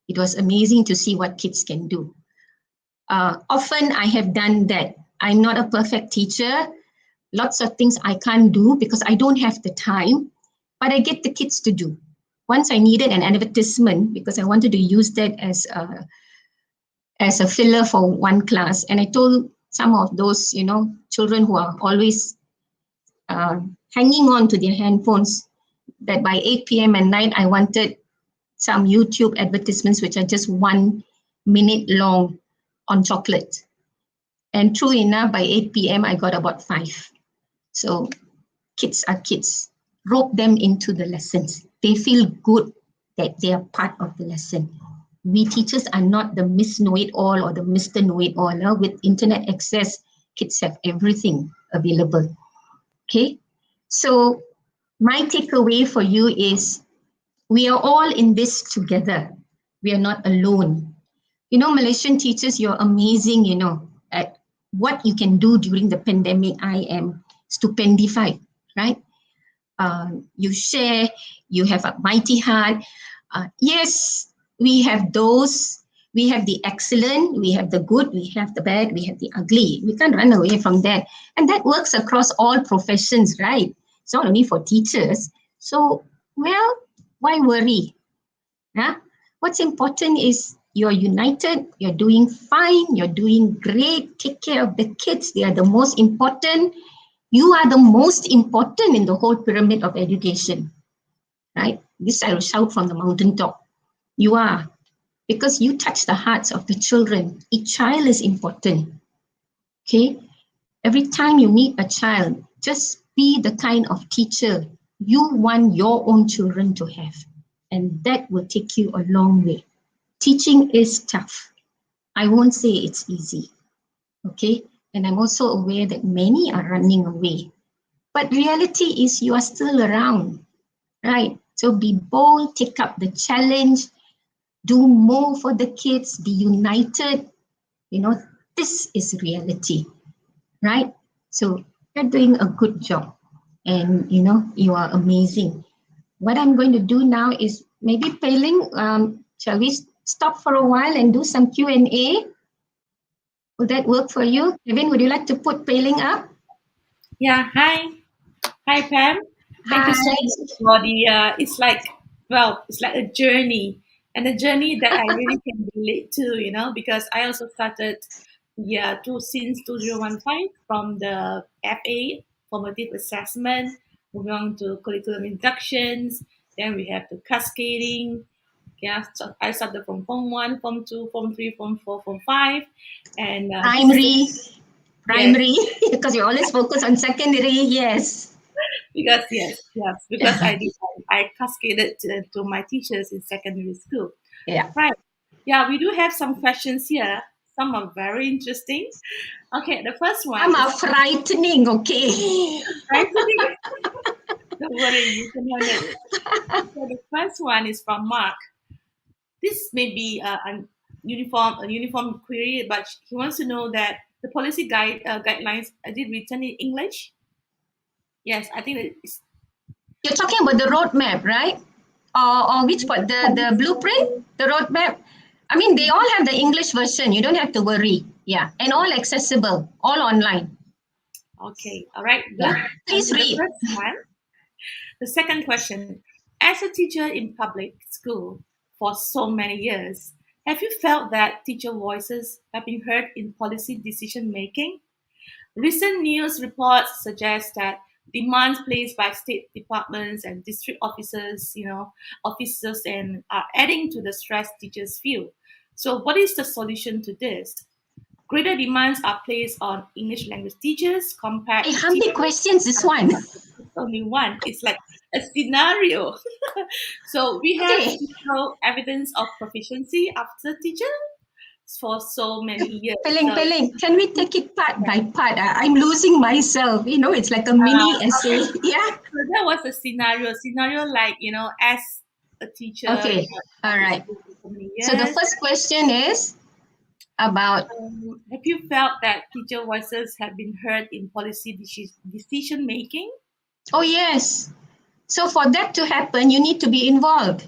C: it was amazing to see what kids can do. Often I have done that. I'm not a perfect teacher. Lots of things I can't do because I don't have the time, but I get the kids to do. Once I needed an advertisement because I wanted to use that as a filler for one class. And I told some of those, children who are always hanging on to their handphones that by 8 p.m. at night, I wanted some YouTube advertisements, which are just 1 minute long on chocolate. And true enough, by 8 p.m., I got about 5. So kids are kids. Rope them into the lessons. They feel good that they are part of the lesson. We teachers are not the Miss Know-it-all or the Mr. Know-it-all. With internet access, kids have everything available. Okay, so my takeaway for you is we are all in this together. We are not alone. Malaysian teachers, you're amazing, at what you can do during the pandemic. I am stupendified, right? You share, you have a mighty heart. Yes, we have the excellent, we have the good, we have the bad, we have the ugly. We can't run away from that. And that works across all professions, right? It's not only for teachers. So, well, why worry? Yeah? What's important is you're united, you're doing fine, you're doing great. Take care of the kids. They are the most important. You are the most important in the whole pyramid of education, right? This I will shout from the mountaintop. You are, because you touch the hearts of the children. Each child is important, okay? Every time you meet a child, just be the kind of teacher you want your own children to have. And that will take you a long way. Teaching is tough. I won't say it's easy, okay? And I'm also aware that many are running away. But reality is you are still around, right? So be bold, take up the challenge, do more for the kids, be united. This is reality, right? So you're doing a good job and, you are amazing. What I'm going to do now is maybe Pei-Ling, shall we stop for a while and do some Q&A? Will that work for you? Kevin, would you like to put Pei-Ling up?
B: Yeah, hi. Hi, Pam. Thank you so much for the, it's like a journey and a journey that I really can relate to, because I also started Yeah, since 2015 from the FA, formative assessment, moving on to curriculum inductions, then we have the cascading. Yeah, so I started from Form 1, Form 2, Form 3, Form 4, Form 5. And this is,
C: Primary,
B: yes,
C: primary, because you always focus on secondary. Yes.
B: because I cascaded to my teachers in secondary school.
C: Yeah.
B: Right. Yeah, we do have some questions here. Some are very interesting. Okay, the first one
C: Some
B: is
C: are frightening, okay?
B: frightening. Don't worry, you can handle it. So the first one is from Mark. This may be a uniform query, but he wants to know that the policy guidelines are they written in English? Yes, I think it's
C: You're talking about the roadmap, right? Or which part? The blueprint? The roadmap? I mean, they all have the English version. You don't have to worry. Yeah. And all accessible, all online.
B: okay. All right, good.
C: Yeah.
B: And
C: Please
B: the
C: read.
B: first one, the second question: as a teacher in public school for so many years, have you felt that teacher voices have been heard in policy decision making? Recent news reports suggest that demands placed by state departments and district officers and are adding to the stress teachers feel. So what is the solution to this? Greater demands are placed on English language teachers compared
C: Hey,
B: to
C: how many
B: teachers.
C: questions this one?
B: It's only one. It's like a scenario. So we have
C: Okay.
B: statistical evidence of proficiency after teacher for so many years.
C: Peling,
B: So
C: Peling, can we take it part by part? I'm losing myself. You know, it's like a mini essay.
B: okay.
C: Yeah.
B: So that was a scenario like, as a teacher
C: Okay.
B: in a
C: All
B: public
C: right.
B: school for so many
C: So the
B: years.
C: first question is about,
B: Have you felt that teacher voices have been heard in policy decision making?
C: oh, yes. So for that to happen, you need to be involved.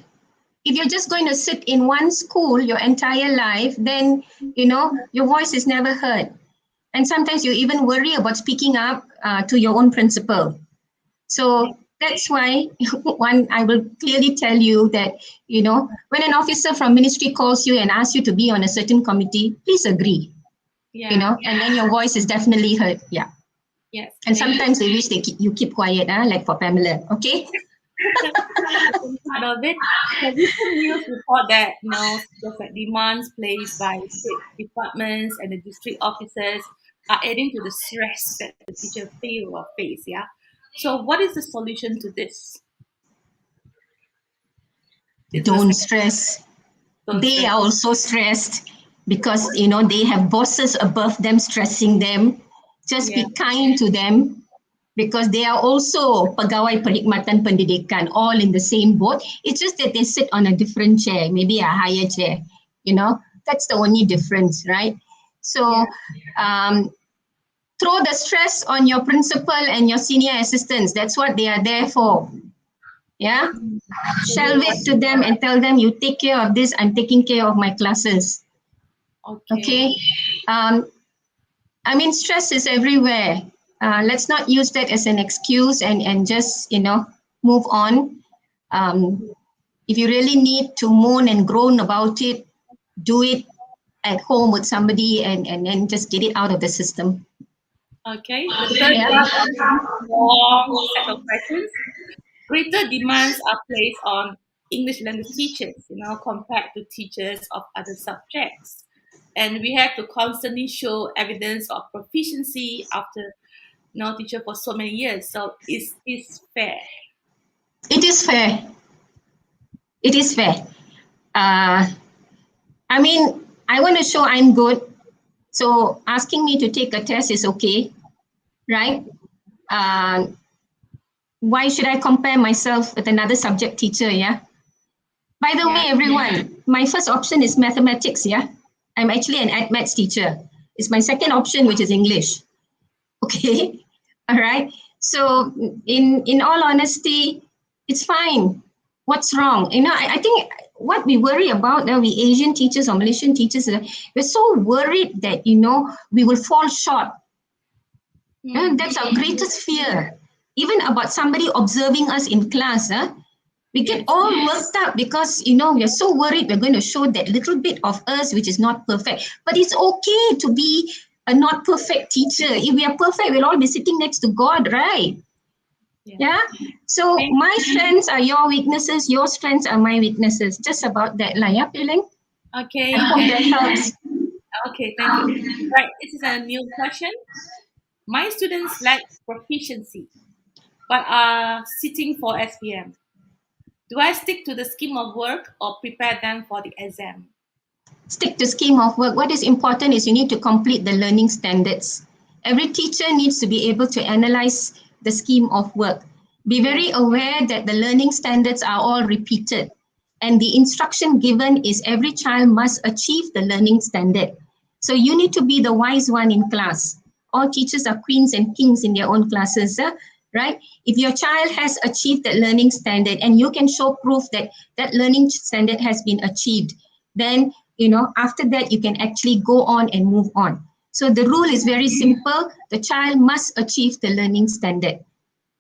C: If you're just going to sit in one school your entire life, then, your voice is never heard. And sometimes you even worry about speaking up to your own principal.
B: Yeah.
C: So that's why one, I will clearly tell you that, when an officer from ministry calls you and asks you to be on a certain committee, please agree,
B: Yeah.
C: and then your voice is definitely heard. Yeah.
B: Yes.
C: And
B: Thank you.
C: sometimes they wish you keep quiet, like for Pamela. Okay.
B: Second part of it. So recent news report that there's like demands placed by state departments and the district officers are adding to the stress that the teacher feel or face. Yeah. So what is the solution to this? This is the
C: Don't
B: second.
C: stress.
B: Don't
C: They
B: stress.
C: are also stressed because they have bosses above them stressing them. Just
B: Yeah.
C: be kind to them because they are also pegawai perkhidmatan pendidikan, all in the same boat. It's just that they sit on a different chair, maybe a higher chair. That's the only difference, right? So
B: Yeah.
C: throw the stress on your principal and your senior assistants. That's what they are there for. Yeah.
B: So
C: Shelve it to them and tell them, you take care of this, I'm taking care of my classes.
B: okay.
C: Okay. I mean, stress is everywhere. Let's not use that as an excuse and just, move on. If you really need to moan and groan about it, do it at home with somebody and then just get it out of the system.
B: Okay. The third
C: Yeah.
B: part of this long set of questions. Greater demands are placed on English language teachers, compared to teachers of other subjects. And we have to constantly show evidence of proficiency after teacher for so many years. So is this fair?
C: It is fair. It is fair. Uh, I mean, I want to show I'm good. So asking me to take a test is okay, right? Why should I compare myself with another subject teacher? Yeah. By the way,
B: Yeah.
C: everyone, my first option is mathematics. Yeah. I'm actually an ed maths teacher. It's my second option, which is English. Okay. All right. So in all honesty, it's fine. What's wrong? I think what we worry about now, we Asian teachers or Malaysian teachers, we're so worried that we will fall short. That's our greatest fear. Even about somebody observing us in class, We get all worked up because, we're so worried we're going to show that little bit of us which is not perfect. But it's okay to be a not perfect teacher. If we are perfect, we'll all be sitting next to God, right? Yeah. So my strengths are your weaknesses, your strengths are my weaknesses. Just about that, lah, yeah, Piling?
B: Okay.
C: I hope that helps.
B: Okay, thank you. Right, this is a new question. My students lack proficiency, but are sitting for SPM. Do I stick to the scheme of work or prepare them for the exam?
C: Stick to scheme of work. What is important is you need to complete the learning standards. Every teacher needs to be able to analyze the scheme of work. Be very aware that the learning standards are all repeated. And the instruction given is every child must achieve the learning standard. So you need to be the wise one in class. All teachers are queens and kings in their own classes, right? If your child has achieved that learning standard and you can show proof that that learning standard has been achieved, then after that you can actually go on and move on. So the rule is very simple. The child must achieve the learning standard.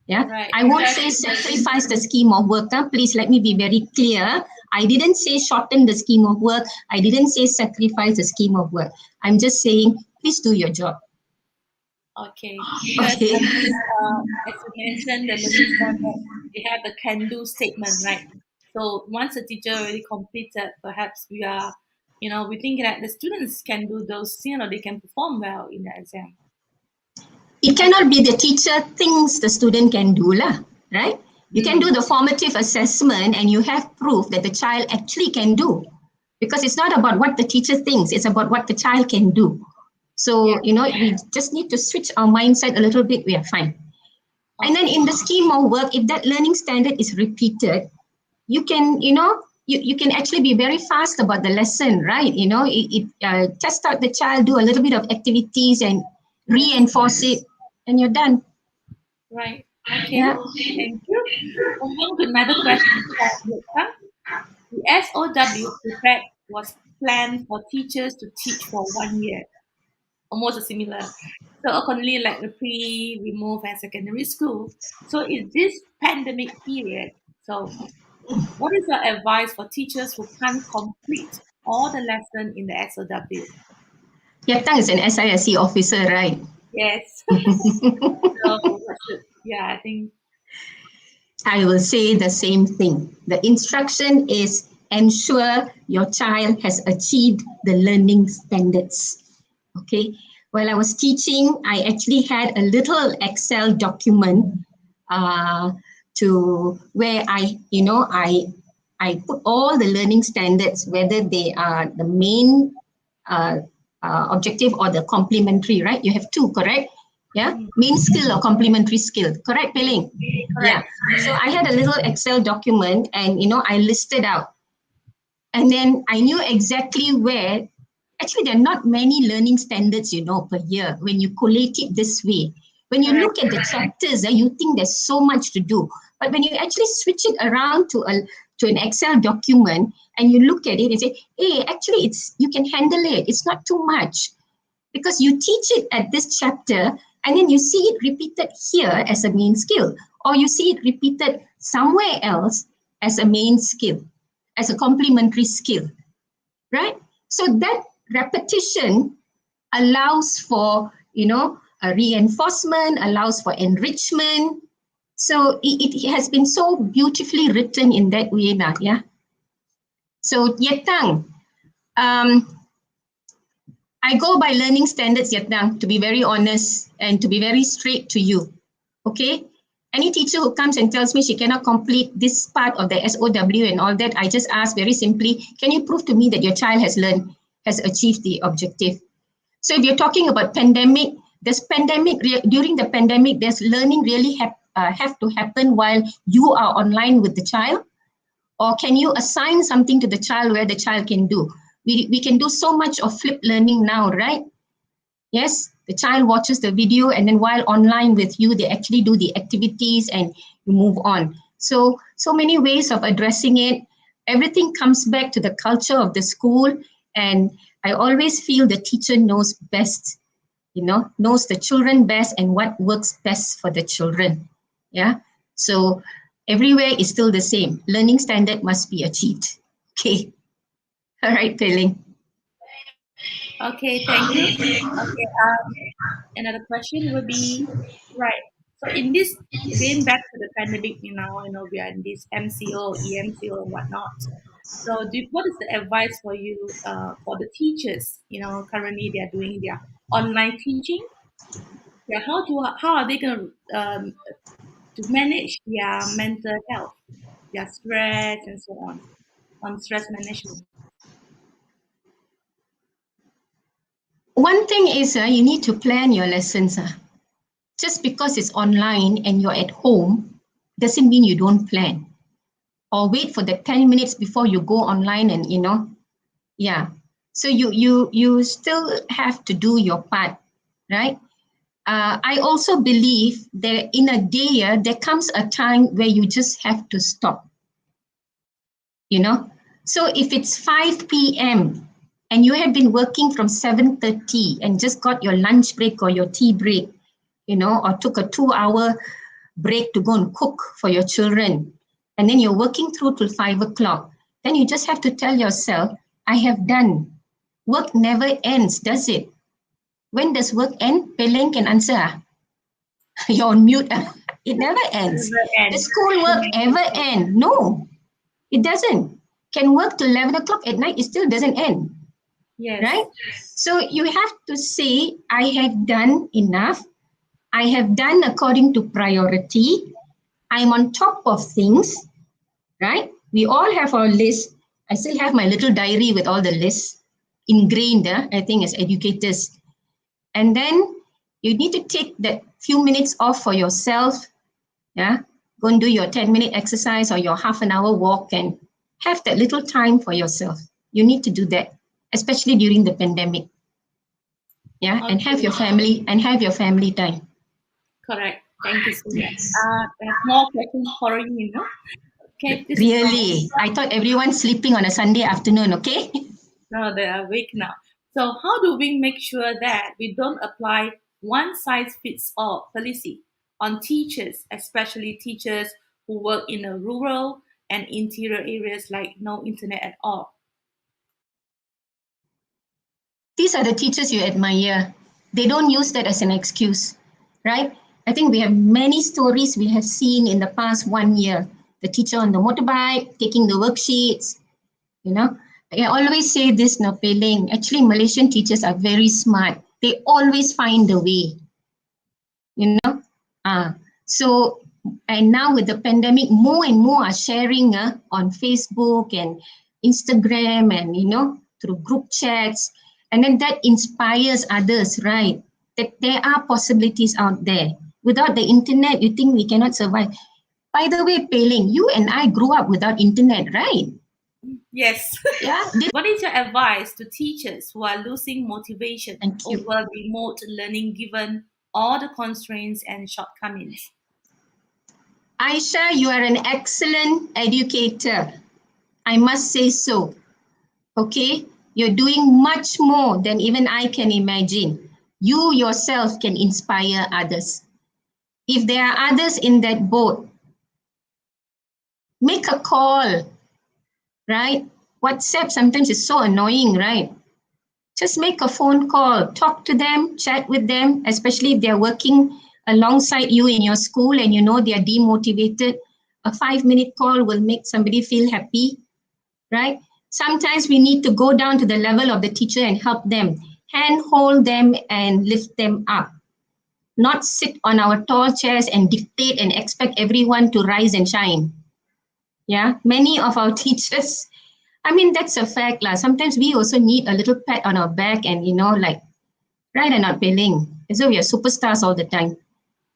C: Yeah,
B: Right.
C: I won't say sacrifice the scheme of work. Please let me be very clear. I didn't say shorten the scheme of work. I didn't say sacrifice the scheme of work. I'm just saying, please do your job.
B: Okay. Because
C: Okay.
B: as you mentioned, the learning standard, we have the can-do statement, right? So once the teacher already completed, perhaps we are, we think that the students can do those, they can perform well in the exam.
C: It cannot be the teacher thinks the student can do, right? You can do the formative assessment and you have proof that the child actually can do. Because it's not about what the teacher thinks, it's about what the child can do. So, we just need to switch our mindset a little bit, we are fine. And then in the scheme of work, if that learning standard is repeated, you can, you can actually be very fast about the lesson, right? Test out the child, do a little bit of activities and reinforce it, and you're done.
B: Right. Okay. Yeah. Thank you. Moving to another question. The SOW prepared was planned for teachers to teach for 1 year, almost similar. So accordingly, like the pre, remove, and secondary school. So in this pandemic period, so what is your advice for teachers who can't complete all the lesson in the SOW?
C: Yatang is an SISC officer, right?
B: Yes. So I think
C: I will say the same thing. The instruction is ensure your child has achieved the learning standards. Okay. While I was teaching, I actually had a little Excel document to where I put all the learning standards, whether they are the main objective or the complementary, right? You have two, correct? Yeah, main skill or complementary skill, correct, Peling? Yeah. So I had a little Excel document and I listed out. And then I knew exactly where, actually there are not many learning standards, per year when you collate it this way. When you look at the chapters, you think there's so much to do. But when you actually switch it around to an Excel document and you look at it and say, hey, actually you can handle it. It's not too much. Because you teach it at this chapter and then you see it repeated here as a main skill, or you see it repeated somewhere else as a main skill, as a complementary skill, right? So that repetition allows for, a reinforcement, allows for enrichment. So it has been so beautifully written in that way now, yeah? So Yetang, I go by learning standards, Yatang, to be very honest and to be very straight to you, okay? Any teacher who comes and tells me she cannot complete this part of the SOW and all that, I just ask very simply, can you prove to me that your child has achieved the objective? So if you're talking about pandemic, during the pandemic, does learning really have to happen while you are online with the child? Or can you assign something to the child where the child can do? We can do so much of flipped learning now, right? Yes, the child watches the video and then while online with you, they actually do the activities and you move on. So many ways of addressing it. Everything comes back to the culture of the school, and I always feel the teacher knows best, knows the children best and what works best for the children. Yeah. So Everywhere is still the same. Learning standard must be achieved. Okay. All right, Pei-Ling.
B: Okay, thank you. Okay, another question will be right. So in this, again back to the pandemic, we are in this MCO, EMCO, and whatnot. So, what is the advice for you for the teachers? Currently they are doing their online teaching. Yeah, how are they going to manage their mental health, their stress, and so on stress management?
C: One thing is you need to plan your lessons. Just because it's online and you're at home doesn't mean you don't plan. Or wait for the 10 minutes before you go online and yeah. So you still have to do your part, right? I also believe that in a day, there comes a time where you just have to stop, So if it's 5 p.m. and you have been working from 7:30 and just got your lunch break or your tea break, or took a 2-hour break to go and cook for your children, and then you're working through till 5 o'clock, then you just have to tell yourself, I have done. Work never ends, does it? When does work end? Pei-Ling can answer. You're on mute. It never ends.
B: Never end.
C: Does school work ever end? No, it doesn't. Can work till 11 o'clock at night, it still doesn't end.
B: Yes.
C: Right? So you have to say, I have done enough. I have done according to priority. I'm on top of things, right? We all have our list. I still have my little diary with all the lists ingrained, I think, as educators. And then you need to take that few minutes off for yourself. Yeah, go and do your 10-minute exercise or your half an hour walk and have that little time for yourself. You need to do that, especially during the pandemic. Yeah,
B: Okay.
C: and have your family time.
B: Correct. Thank you so much. I have more questions for you. Okay.
C: Really? I thought everyone's sleeping on a Sunday afternoon, okay?
B: No, they are awake now. So, how do we make sure that we don't apply one size fits all policy on teachers, especially teachers who work in a rural and interior areas like no internet at all?
C: These are the teachers you admire. They don't use that as an excuse, right? I think we have many stories we have seen in the past 1 year. The teacher on the motorbike, taking the worksheets, I always say this, no, Pei-Ling. Actually, Malaysian teachers are very smart. They always find a way, So, and now with the pandemic, more and more are sharing on Facebook and Instagram and, through group chats. And then that inspires others, right? That there are possibilities out there. Without the internet, you think we cannot survive. By the way, Pei-Ling, you and I grew up without internet, right?
B: Yes.
C: Yeah.
B: What is your advice to teachers who are losing motivation
C: Thank you.
B: over remote learning given all the constraints and shortcomings?
C: Aisha, you are an excellent educator. I must say so. Okay? You're doing much more than even I can imagine. You yourself can inspire others. If there are others in that boat, make a call, right? WhatsApp sometimes is so annoying, right? Just make a phone call, talk to them, chat with them, especially if they're working alongside you in your school and they're demotivated. A 5-minute call will make somebody feel happy, right? Sometimes we need to go down to the level of the teacher and help them, handhold them and lift them up. Not sit on our tall chairs and dictate and expect everyone to rise and shine. Yeah, many of our teachers, that's a fact. Sometimes we also need a little pat on our back and, right or not, Pei-Ling? As though we are superstars all the time.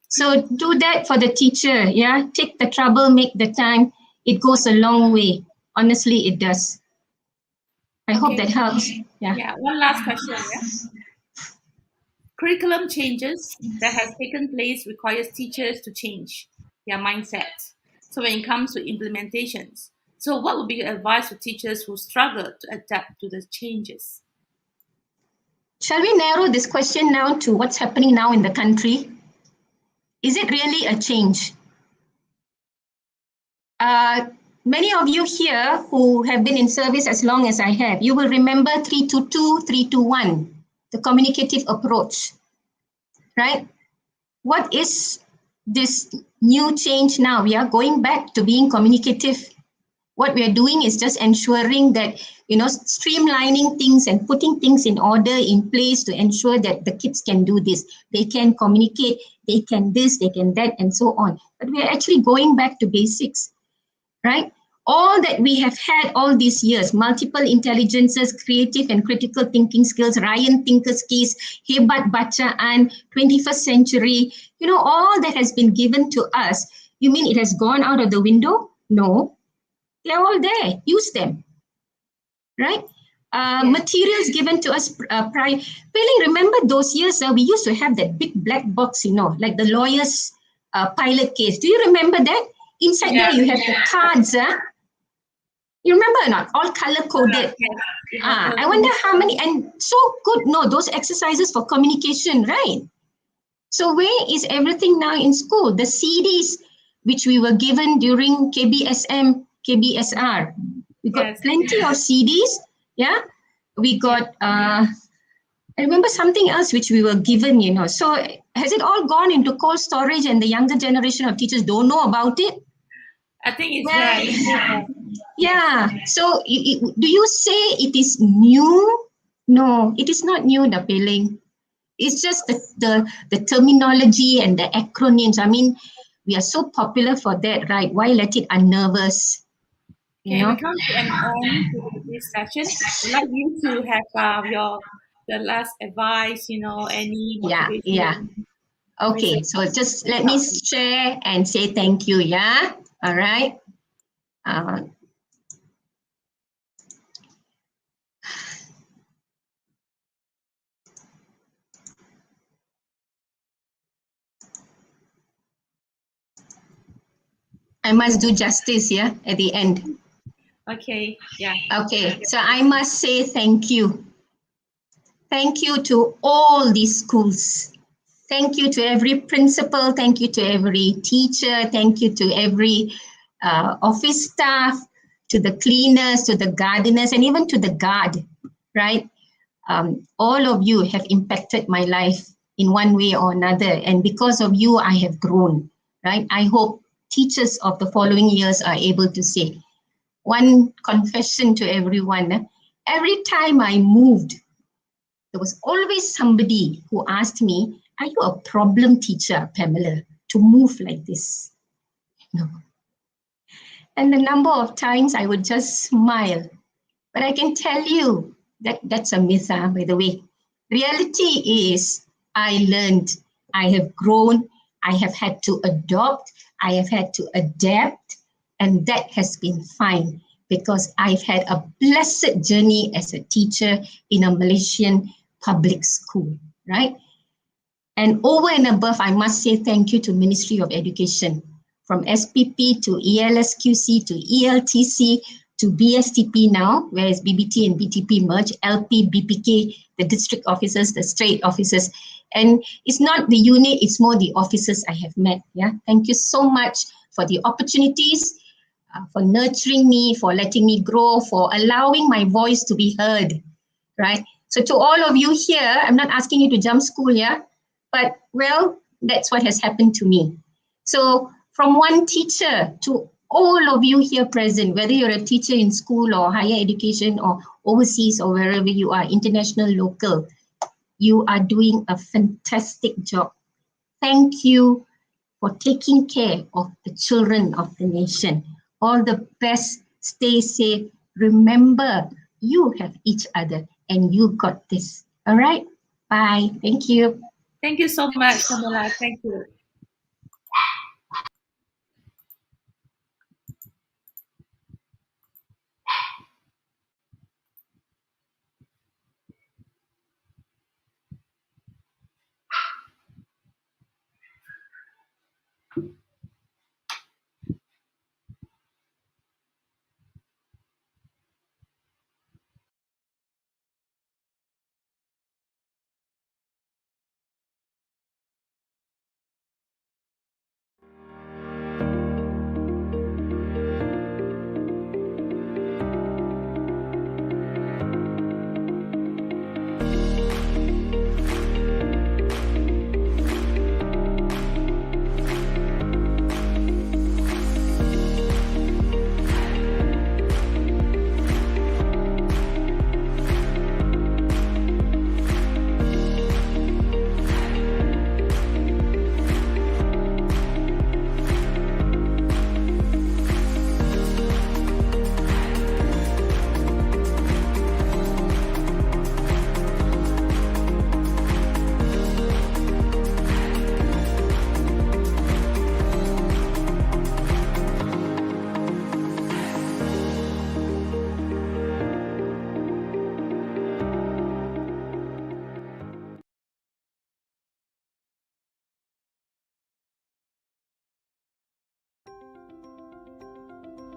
C: So do that for the teacher, yeah? Take the trouble, make the time. It goes a long way. Honestly, it does. I hope that helps. Yeah.
B: Yeah, one last question. Yeah. Curriculum changes that has taken place requires teachers to change their mindset. So when it comes to implementations, so what would be your advice for teachers who struggle to adapt to the changes?
C: Shall we narrow this question now to what's happening now in the country? Is it really a change? Many of you here who have been in service as long as I have, you will remember 322, 321, the communicative approach, right? What is this new change now? We are going back to being communicative. What we are doing is just ensuring that, streamlining things and putting things in order, in place to ensure that the kids can do this. They can communicate, they can this, they can that, and so on. But we are actually going back to basics, right? All that we have had all these years, multiple intelligences, creative and critical thinking skills, Ryan Thinker's keys, Hebat Bacaan, 21st century, all that has been given to us. You mean it has gone out of the window? No. They're all there. Use them, right? Materials given to us prior. Pei-Ling, remember those years we used to have that big black box, like the lawyer's pilot case. Do you remember that? Inside there you have the cards. You remember or not? All color coded. I wonder how many, and so good, those exercises for communication, right? So where is everything now in school? The CDs, which we were given during KBSM, KBSR. We got plenty of CDs. Yeah. We got, I remember something else which we were given, So has it all gone into cold storage and the younger generation of teachers don't know about it?
B: I think it's right.
C: Yeah. So do you say it is new? No, it is not new, Pei-Ling. It's just the terminology and the acronyms. I mean, we are so popular for that, right? Why let it unnerve us?
B: We come to an end to this session. I'd like you to have the last advice, any motivation.
C: Yeah. Okay, so just let me share and say thank you, yeah? All right. I must do justice, yeah, at the end.
B: Okay, yeah.
C: Okay, so I must say thank you. Thank you to all these schools. Thank you to every principal. Thank you to every teacher. Thank you to every office staff, to the cleaners, to the gardeners, and even to the guard, right? All of you have impacted my life in one way or another. And because of you, I have grown, right? I hope teachers of the following years are able to say. One confession to everyone, every time I moved, there was always somebody who asked me, are you a problem teacher, Pamela, to move like this? No. And the number of times I would just smile. But I can tell you that that's a myth, by the way. Reality is I learned, I have grown, I have had to adopt, I have had to adapt, and that has been fine because I've had a blessed journey as a teacher in a Malaysian public school, right? And over and above, I must say thank you to Ministry of Education, from SPP to ELSQC to ELTC to BSTP now, whereas BBT and BTP merge, LP, BPK, the district officers, the state officers. And it's not the unit, it's more the officers I have met. Yeah, thank you so much for the opportunities, for nurturing me, for letting me grow, for allowing my voice to be heard, right? So to all of you here, I'm not asking you to jump school, yeah? But, well, that's what has happened to me. So from one teacher to all of you here present, whether you're a teacher in school or higher education or overseas or wherever you are, international, local, you are doing a fantastic job. Thank you for taking care of the children of the nation. All the best, stay safe. Remember, you have each other and you got this. All right? Bye. Thank you.
B: Thank you so much, Pamela. Thank you.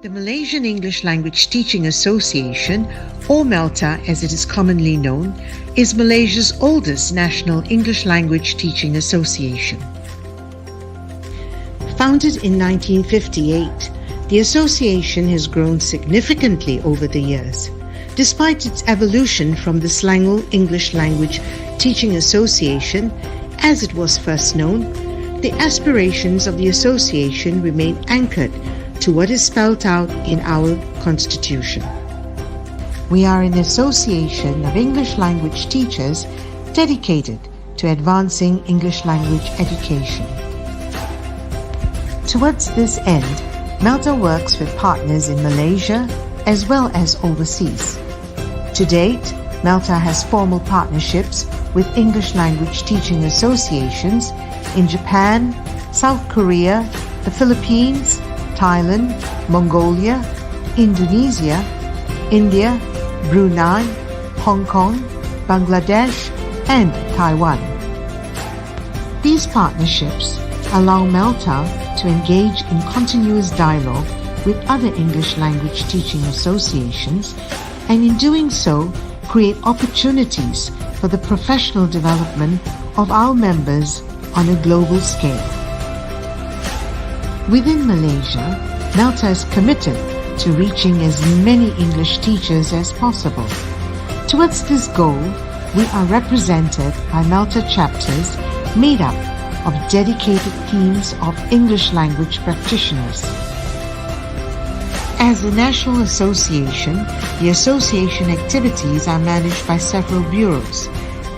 D: The Malaysian English Language Teaching Association, or MELTA as it is commonly known, is Malaysia's oldest national English language teaching association. Founded in 1958, the association has grown significantly over the years. Despite its evolution from the Selangor English Language Teaching Association, as it was first known, the aspirations of the association remain anchored to what is spelled out in our Constitution. We are an association of English language teachers dedicated to advancing English language education. Towards this end, MELTA works with partners in Malaysia as well as overseas. To date, MELTA has formal partnerships with English language teaching associations in Japan, South Korea, the Philippines, Thailand, Mongolia, Indonesia, India, Brunei, Hong Kong, Bangladesh, and Taiwan. These partnerships allow MELTA to engage in continuous dialogue with other English language teaching associations, and in doing so, create opportunities for the professional development of our members on a global scale. Within Malaysia, MELTA is committed to reaching as many English teachers as possible. Towards this goal, we are represented by MELTA chapters made up of dedicated teams of English language practitioners. As a national association, the association activities are managed by several bureaus,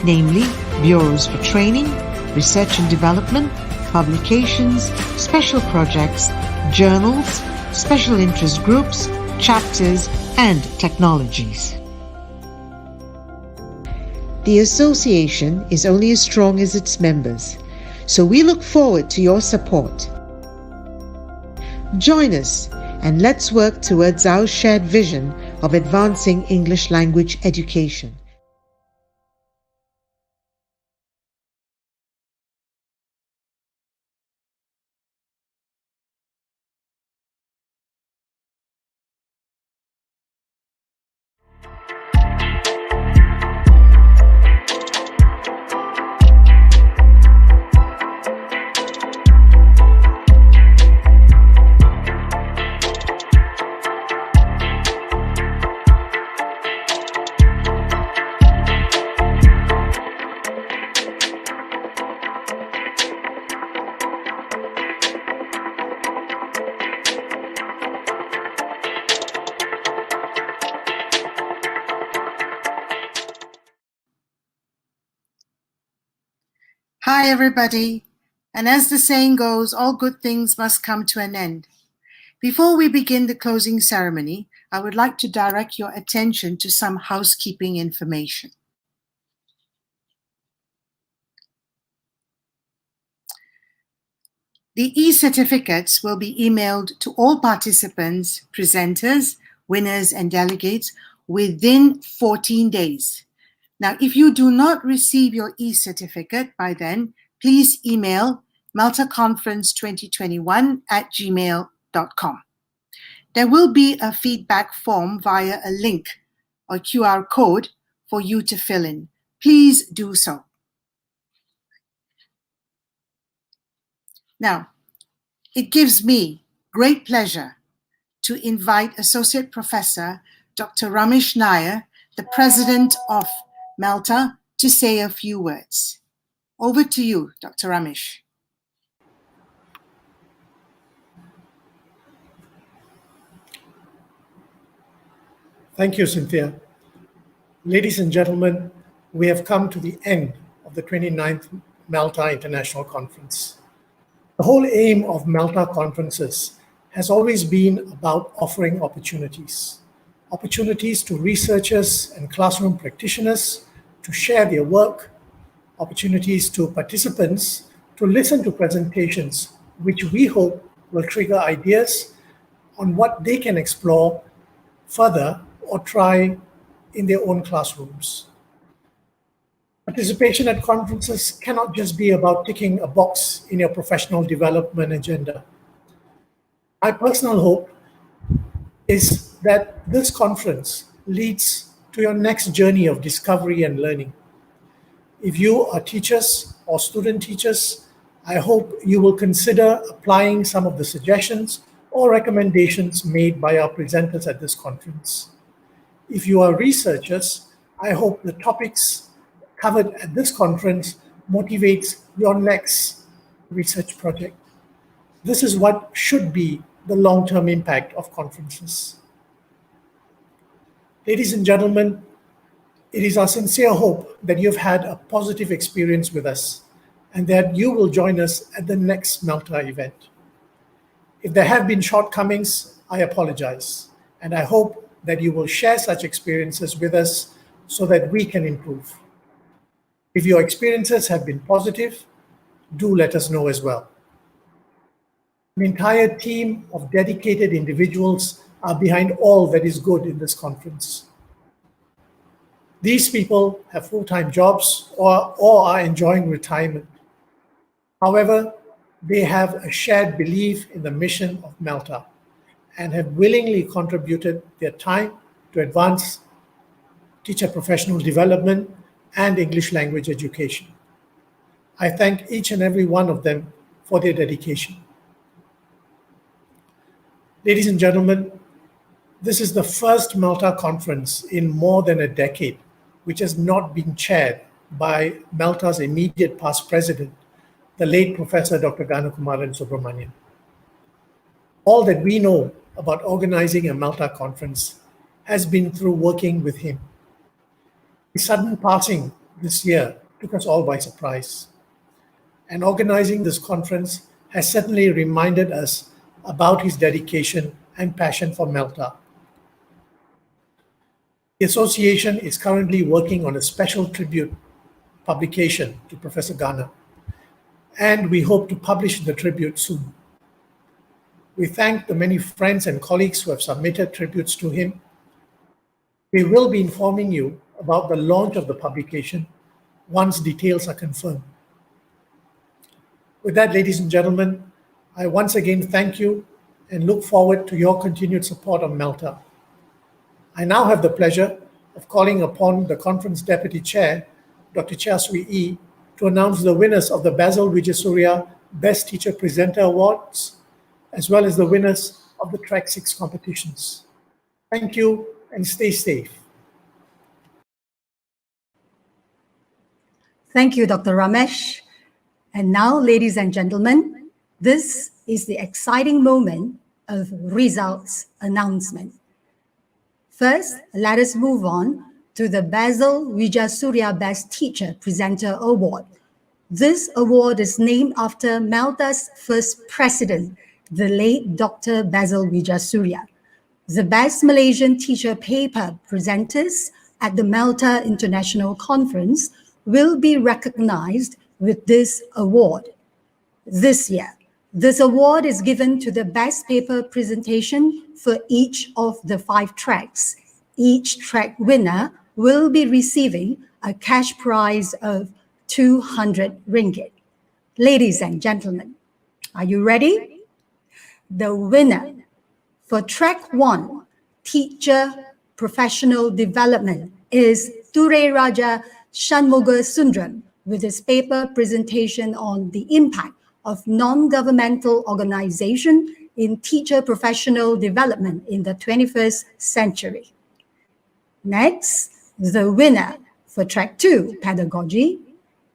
D: namely bureaus for training, research and development, publications, special projects, journals, special interest groups, chapters, and technologies. The association is only as strong as its members, so we look forward to your support. Join us and let's work towards our shared vision of advancing English language education.
E: Hi, everybody. And as the saying goes, all good things must come to an end. Before we begin the closing ceremony, I would like to direct your attention to some housekeeping information. The e-certificates will be emailed to all participants, presenters, winners, and delegates within 14 days. Now, if you do not receive your e-certificate by then, please email meltaconference2021@gmail.com. There will be a feedback form via a link or QR code for you to fill in. Please do so. Now, it gives me great pleasure to invite Associate Professor Dr. Ramesh Nair, the President of MELTA, to say a few words. Over to you, Dr. Ramesh.
F: Thank you, Cynthia. Ladies and gentlemen, we have come to the end of the 29th MELTA International Conference. The whole aim of MELTA conferences has always been about offering opportunities to researchers and classroom practitioners to share their work, opportunities to participants to listen to presentations, which we hope will trigger ideas on what they can explore further or try in their own classrooms. Participation at conferences cannot just be about ticking a box in your professional development agenda. My personal hope is that this conference leads to your next journey of discovery and learning. If you are teachers or student teachers, I hope you will consider applying some of the suggestions or recommendations made by our presenters at this conference. If you are researchers, I hope the topics covered at this conference motivates your next research project. This is what should be the long-term impact of conferences. Ladies and gentlemen, it is our sincere hope that you've had a positive experience with us and that you will join us at the next Melta event. If there have been shortcomings, I apologize, and I hope that you will share such experiences with us so that we can improve. If your experiences have been positive, do let us know as well. An entire team of dedicated individuals are behind all that is good in this conference. These people have full-time jobs or are enjoying retirement. However, they have a shared belief in the mission of Melta and have willingly contributed their time to advance teacher professional development and English language education. I thank each and every one of them for their dedication. Ladies and gentlemen, this is the first Melta conference in more than a decade which has not been chaired by Melta's immediate past president, the late Professor Dr. Ganakumaran Subramanian. All that we know about organizing a Melta conference has been through working with him. His sudden passing this year took us all by surprise. And organizing this conference has certainly reminded us about his dedication and passion for Melta. The association is currently working on a special tribute publication to Professor Gana, and we hope to publish the tribute soon. We thank the many friends and colleagues who have submitted tributes to him. We will be informing you about the launch of the publication once details are confirmed. With that, ladies and gentlemen, I once again thank you and look forward to your continued support of Melta. I now have the pleasure of calling upon the conference deputy chair, Dr. Chia Swee Ee, to announce the winners of the Basil Wijayasuriya Best Teacher Presenter Awards, as well as the winners of the Track 6 competitions. Thank you and stay safe.
G: Thank you, Dr. Ramesh. And now, ladies and gentlemen, this is the exciting moment of results announcement. First, let us move on to the Basil Wijayasuriya Best Teacher Presenter Award. This award is named after Melta's first president, the late Dr. Basil Wijayasuriya. The best Malaysian teacher paper presenters at the Melta International Conference will be recognized with this award. This year, this award is given to the best paper presentation for each of the 5 tracks. Each track winner will be receiving a cash prize of 200 ringgit. Ladies and gentlemen, are you ready? The winner for track 1, Teacher Professional Development, is Ture Raja Shanmuga Sundram with his paper presentation on the impact of non-governmental organization in teacher professional development in the 21st century. Next, the winner for track 2, Pedagogy,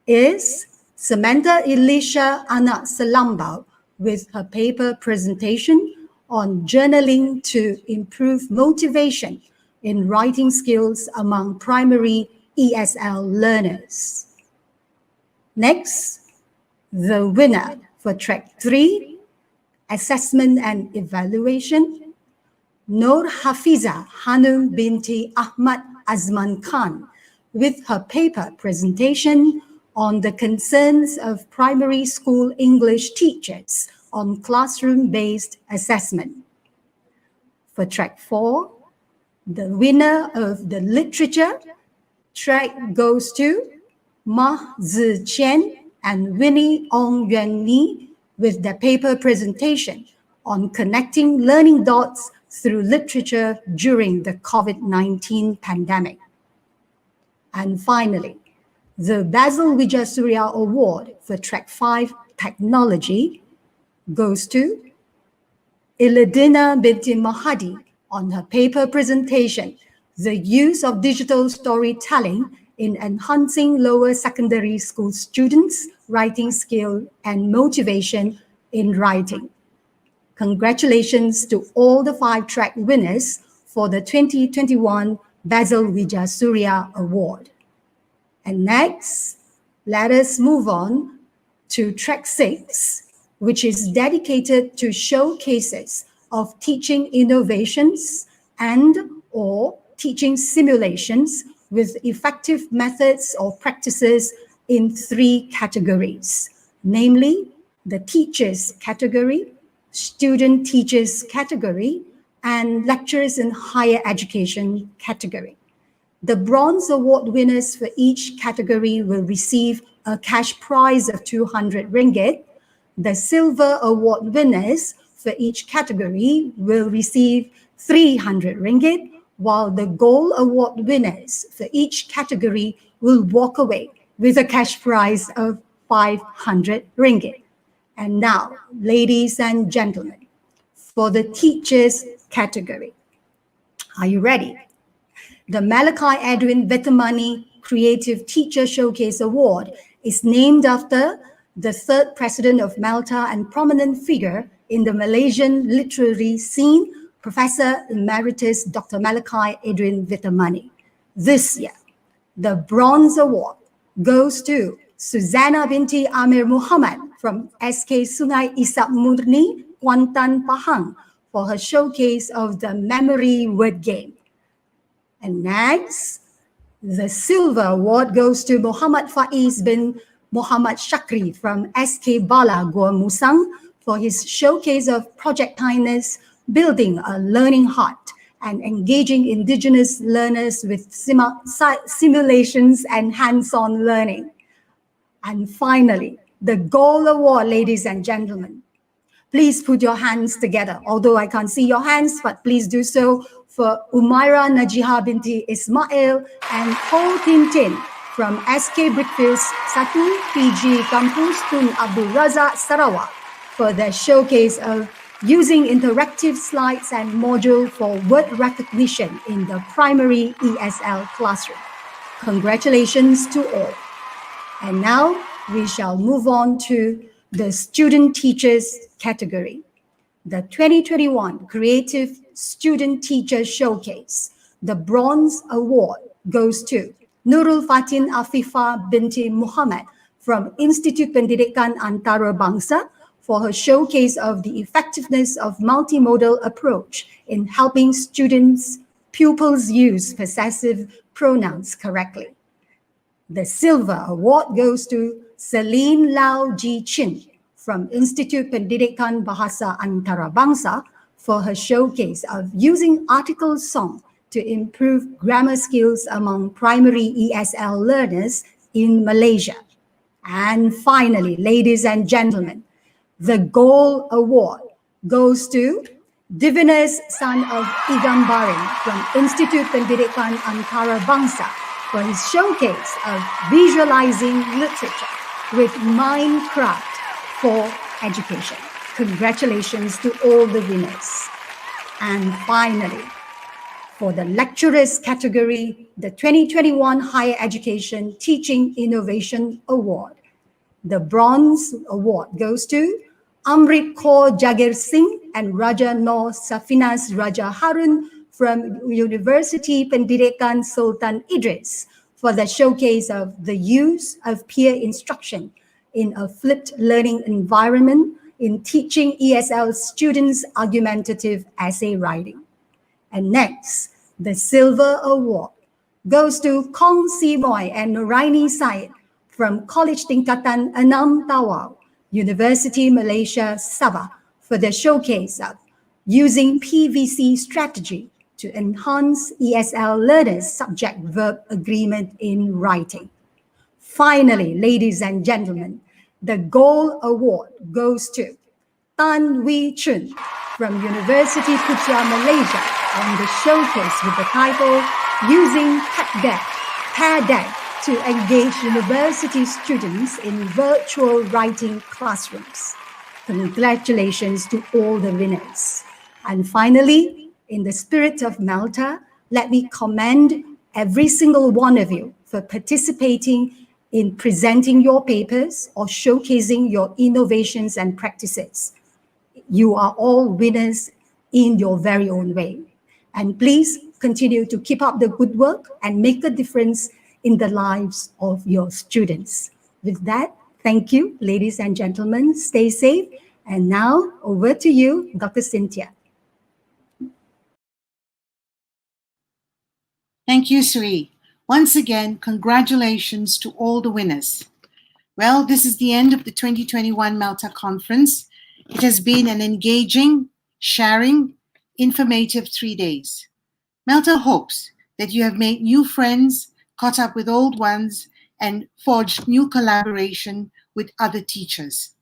G: is Samantha Elisha Anak Selambau with her paper presentation on journaling to improve motivation in writing skills among primary ESL learners. Next, the winner for track 3, Assessment and Evaluation, Nur Hafiza Hanum binti Ahmad Azman Khan with her paper presentation on the concerns of primary school English teachers on classroom-based assessment. For track 4, the winner of the literature track goes to Ma Ziqian and Winnie Ong Yuan Ni with their paper presentation on connecting learning dots through literature during the COVID-19 pandemic. And finally, the Basil Wijayasuriya Award for Track 5 Technology goes to Iladina binti Mahadi on her paper presentation, The Use of Digital Storytelling in Enhancing Lower Secondary School Students' Writing Skill and Motivation in Writing. Congratulations to all the 5 track winners for the 2021 Basil Wijayasuriya Award. And next, let us move on to track 6, which is dedicated to showcases of teaching innovations and or teaching simulations with effective methods or practices in 3 categories, namely the teachers category, student teachers category, and lecturers in higher education category. The bronze award winners for each category will receive a cash prize of 200 ringgit. The silver award winners for each category will receive 300 ringgit, while the gold award winners for each category will walk away with a cash prize of 500 ringgit. And now, ladies and gentlemen, for the teachers category. Are you ready? The Malachi Edwin Vitamani Creative Teacher Showcase Award is named after the 3rd President of Malta and prominent figure in the Malaysian literary scene, Professor Emeritus Dr. Malachi Edwin Vitamani. This year, the Bronze Award goes to Susanna binti Amir Muhammad from SK Sungai Isap Murni, Kuantan, Pahang, for her showcase of the memory word game. And next, the Silver Award goes to Muhammad Faiz bin Muhammad Shakri from SK Bala Gua Musang for his showcase of Project Kindness, building a learning heart and engaging indigenous learners with simulations and hands-on learning. And finally, the Gold Award, ladies and gentlemen. Please put your hands together. Although I can't see your hands, but please do so for Umaira Najiha binti Ismail and Ho Tin from SK Brickfields 1 PG Kampus Tun Abdul Razak Sarawak for their showcase of using interactive slides and module for word recognition in the primary ESL classroom. Congratulations to all. And now we shall move on to the student teachers category. The 2021 Creative Student Teacher Showcase, the Bronze Award goes to Nurul Fatin Afifa binti Muhammad from Institut Pendidikan Antarabangsa for her showcase of the effectiveness of multimodal approach in helping pupils use possessive pronouns correctly. The Silver Award goes to Celine Lau Ji Chin from Institut Pendidikan Bahasa Antarabangsa for her showcase of using article song to improve grammar skills among primary ESL learners in Malaysia. And finally, ladies and gentlemen, the Gold Award goes to Divinus, son of Igam Baring from Institut Pendidikan Antarabangsa for his showcase of visualizing literature with Minecraft for education. Congratulations to all the winners. And finally, for the lecturers category, the 2021 Higher Education Teaching Innovation Award. The Bronze Award goes to Amrit Kaur Jagir Singh and Raja Noor Safinas Raja Harun from University Pendidikan Sultan Idris for the showcase of the use of peer instruction in a flipped learning environment in teaching ESL students argumentative essay writing. And next, the Silver Award goes to Kong Si Moy and Nuraini Syed from College Tingkatan 6 Tawau, University Malaysia Sabah for the showcase of using PVC strategy to enhance ESL learners' subject-verb agreement in writing. Finally, ladies and gentlemen, the Gold Award goes to Tan Wee Chun from University Putra Malaysia on the showcase with the title Using PADEC to Engage University Students in Virtual Writing Classrooms. Congratulations to all the winners. And finally, in the spirit of Malta, let me commend every single one of you for participating in presenting your papers or showcasing your innovations and practices. You are all winners in your very own way. And please continue to keep up the good work and make a difference in the lives of your students. With that, thank you, ladies and gentlemen. Stay safe. And now over to you, Dr. Cynthia.
E: Thank you, Sri. Once again, congratulations to all the winners. Well, this is the end of the 2021 Malta Conference. It has been an engaging, sharing, informative 3 days. Malta hopes that you have made new friends, caught up with old ones, and forged new collaboration with other teachers.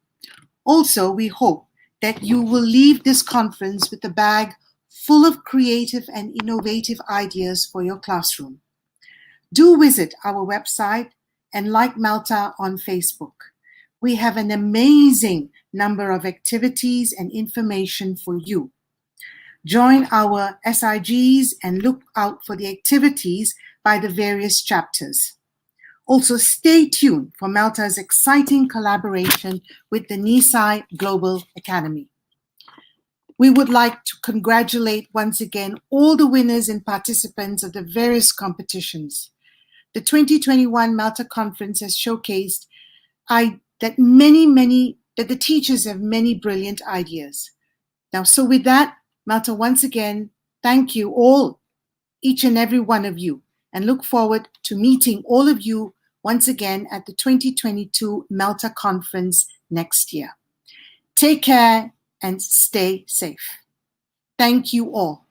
E: Also, we hope that you will leave this conference with a bag full of creative and innovative ideas for your classroom. Do visit our website and like Malta on Facebook. We have an amazing number of activities and information for you. Join our SIGs and look out for the activities by the various chapters. Also, stay tuned for Malta's exciting collaboration with the NISAI Global Academy. We would like to congratulate once again all the winners and participants of the various competitions. The 2021 Malta Conference has showcased that the teachers have many brilliant ideas. Now, so with that, Malta, once again, thank you all, each and every one of you, and look forward to meeting all of you once again at the 2022 Malta Conference next year. Take care and stay safe. Thank you all.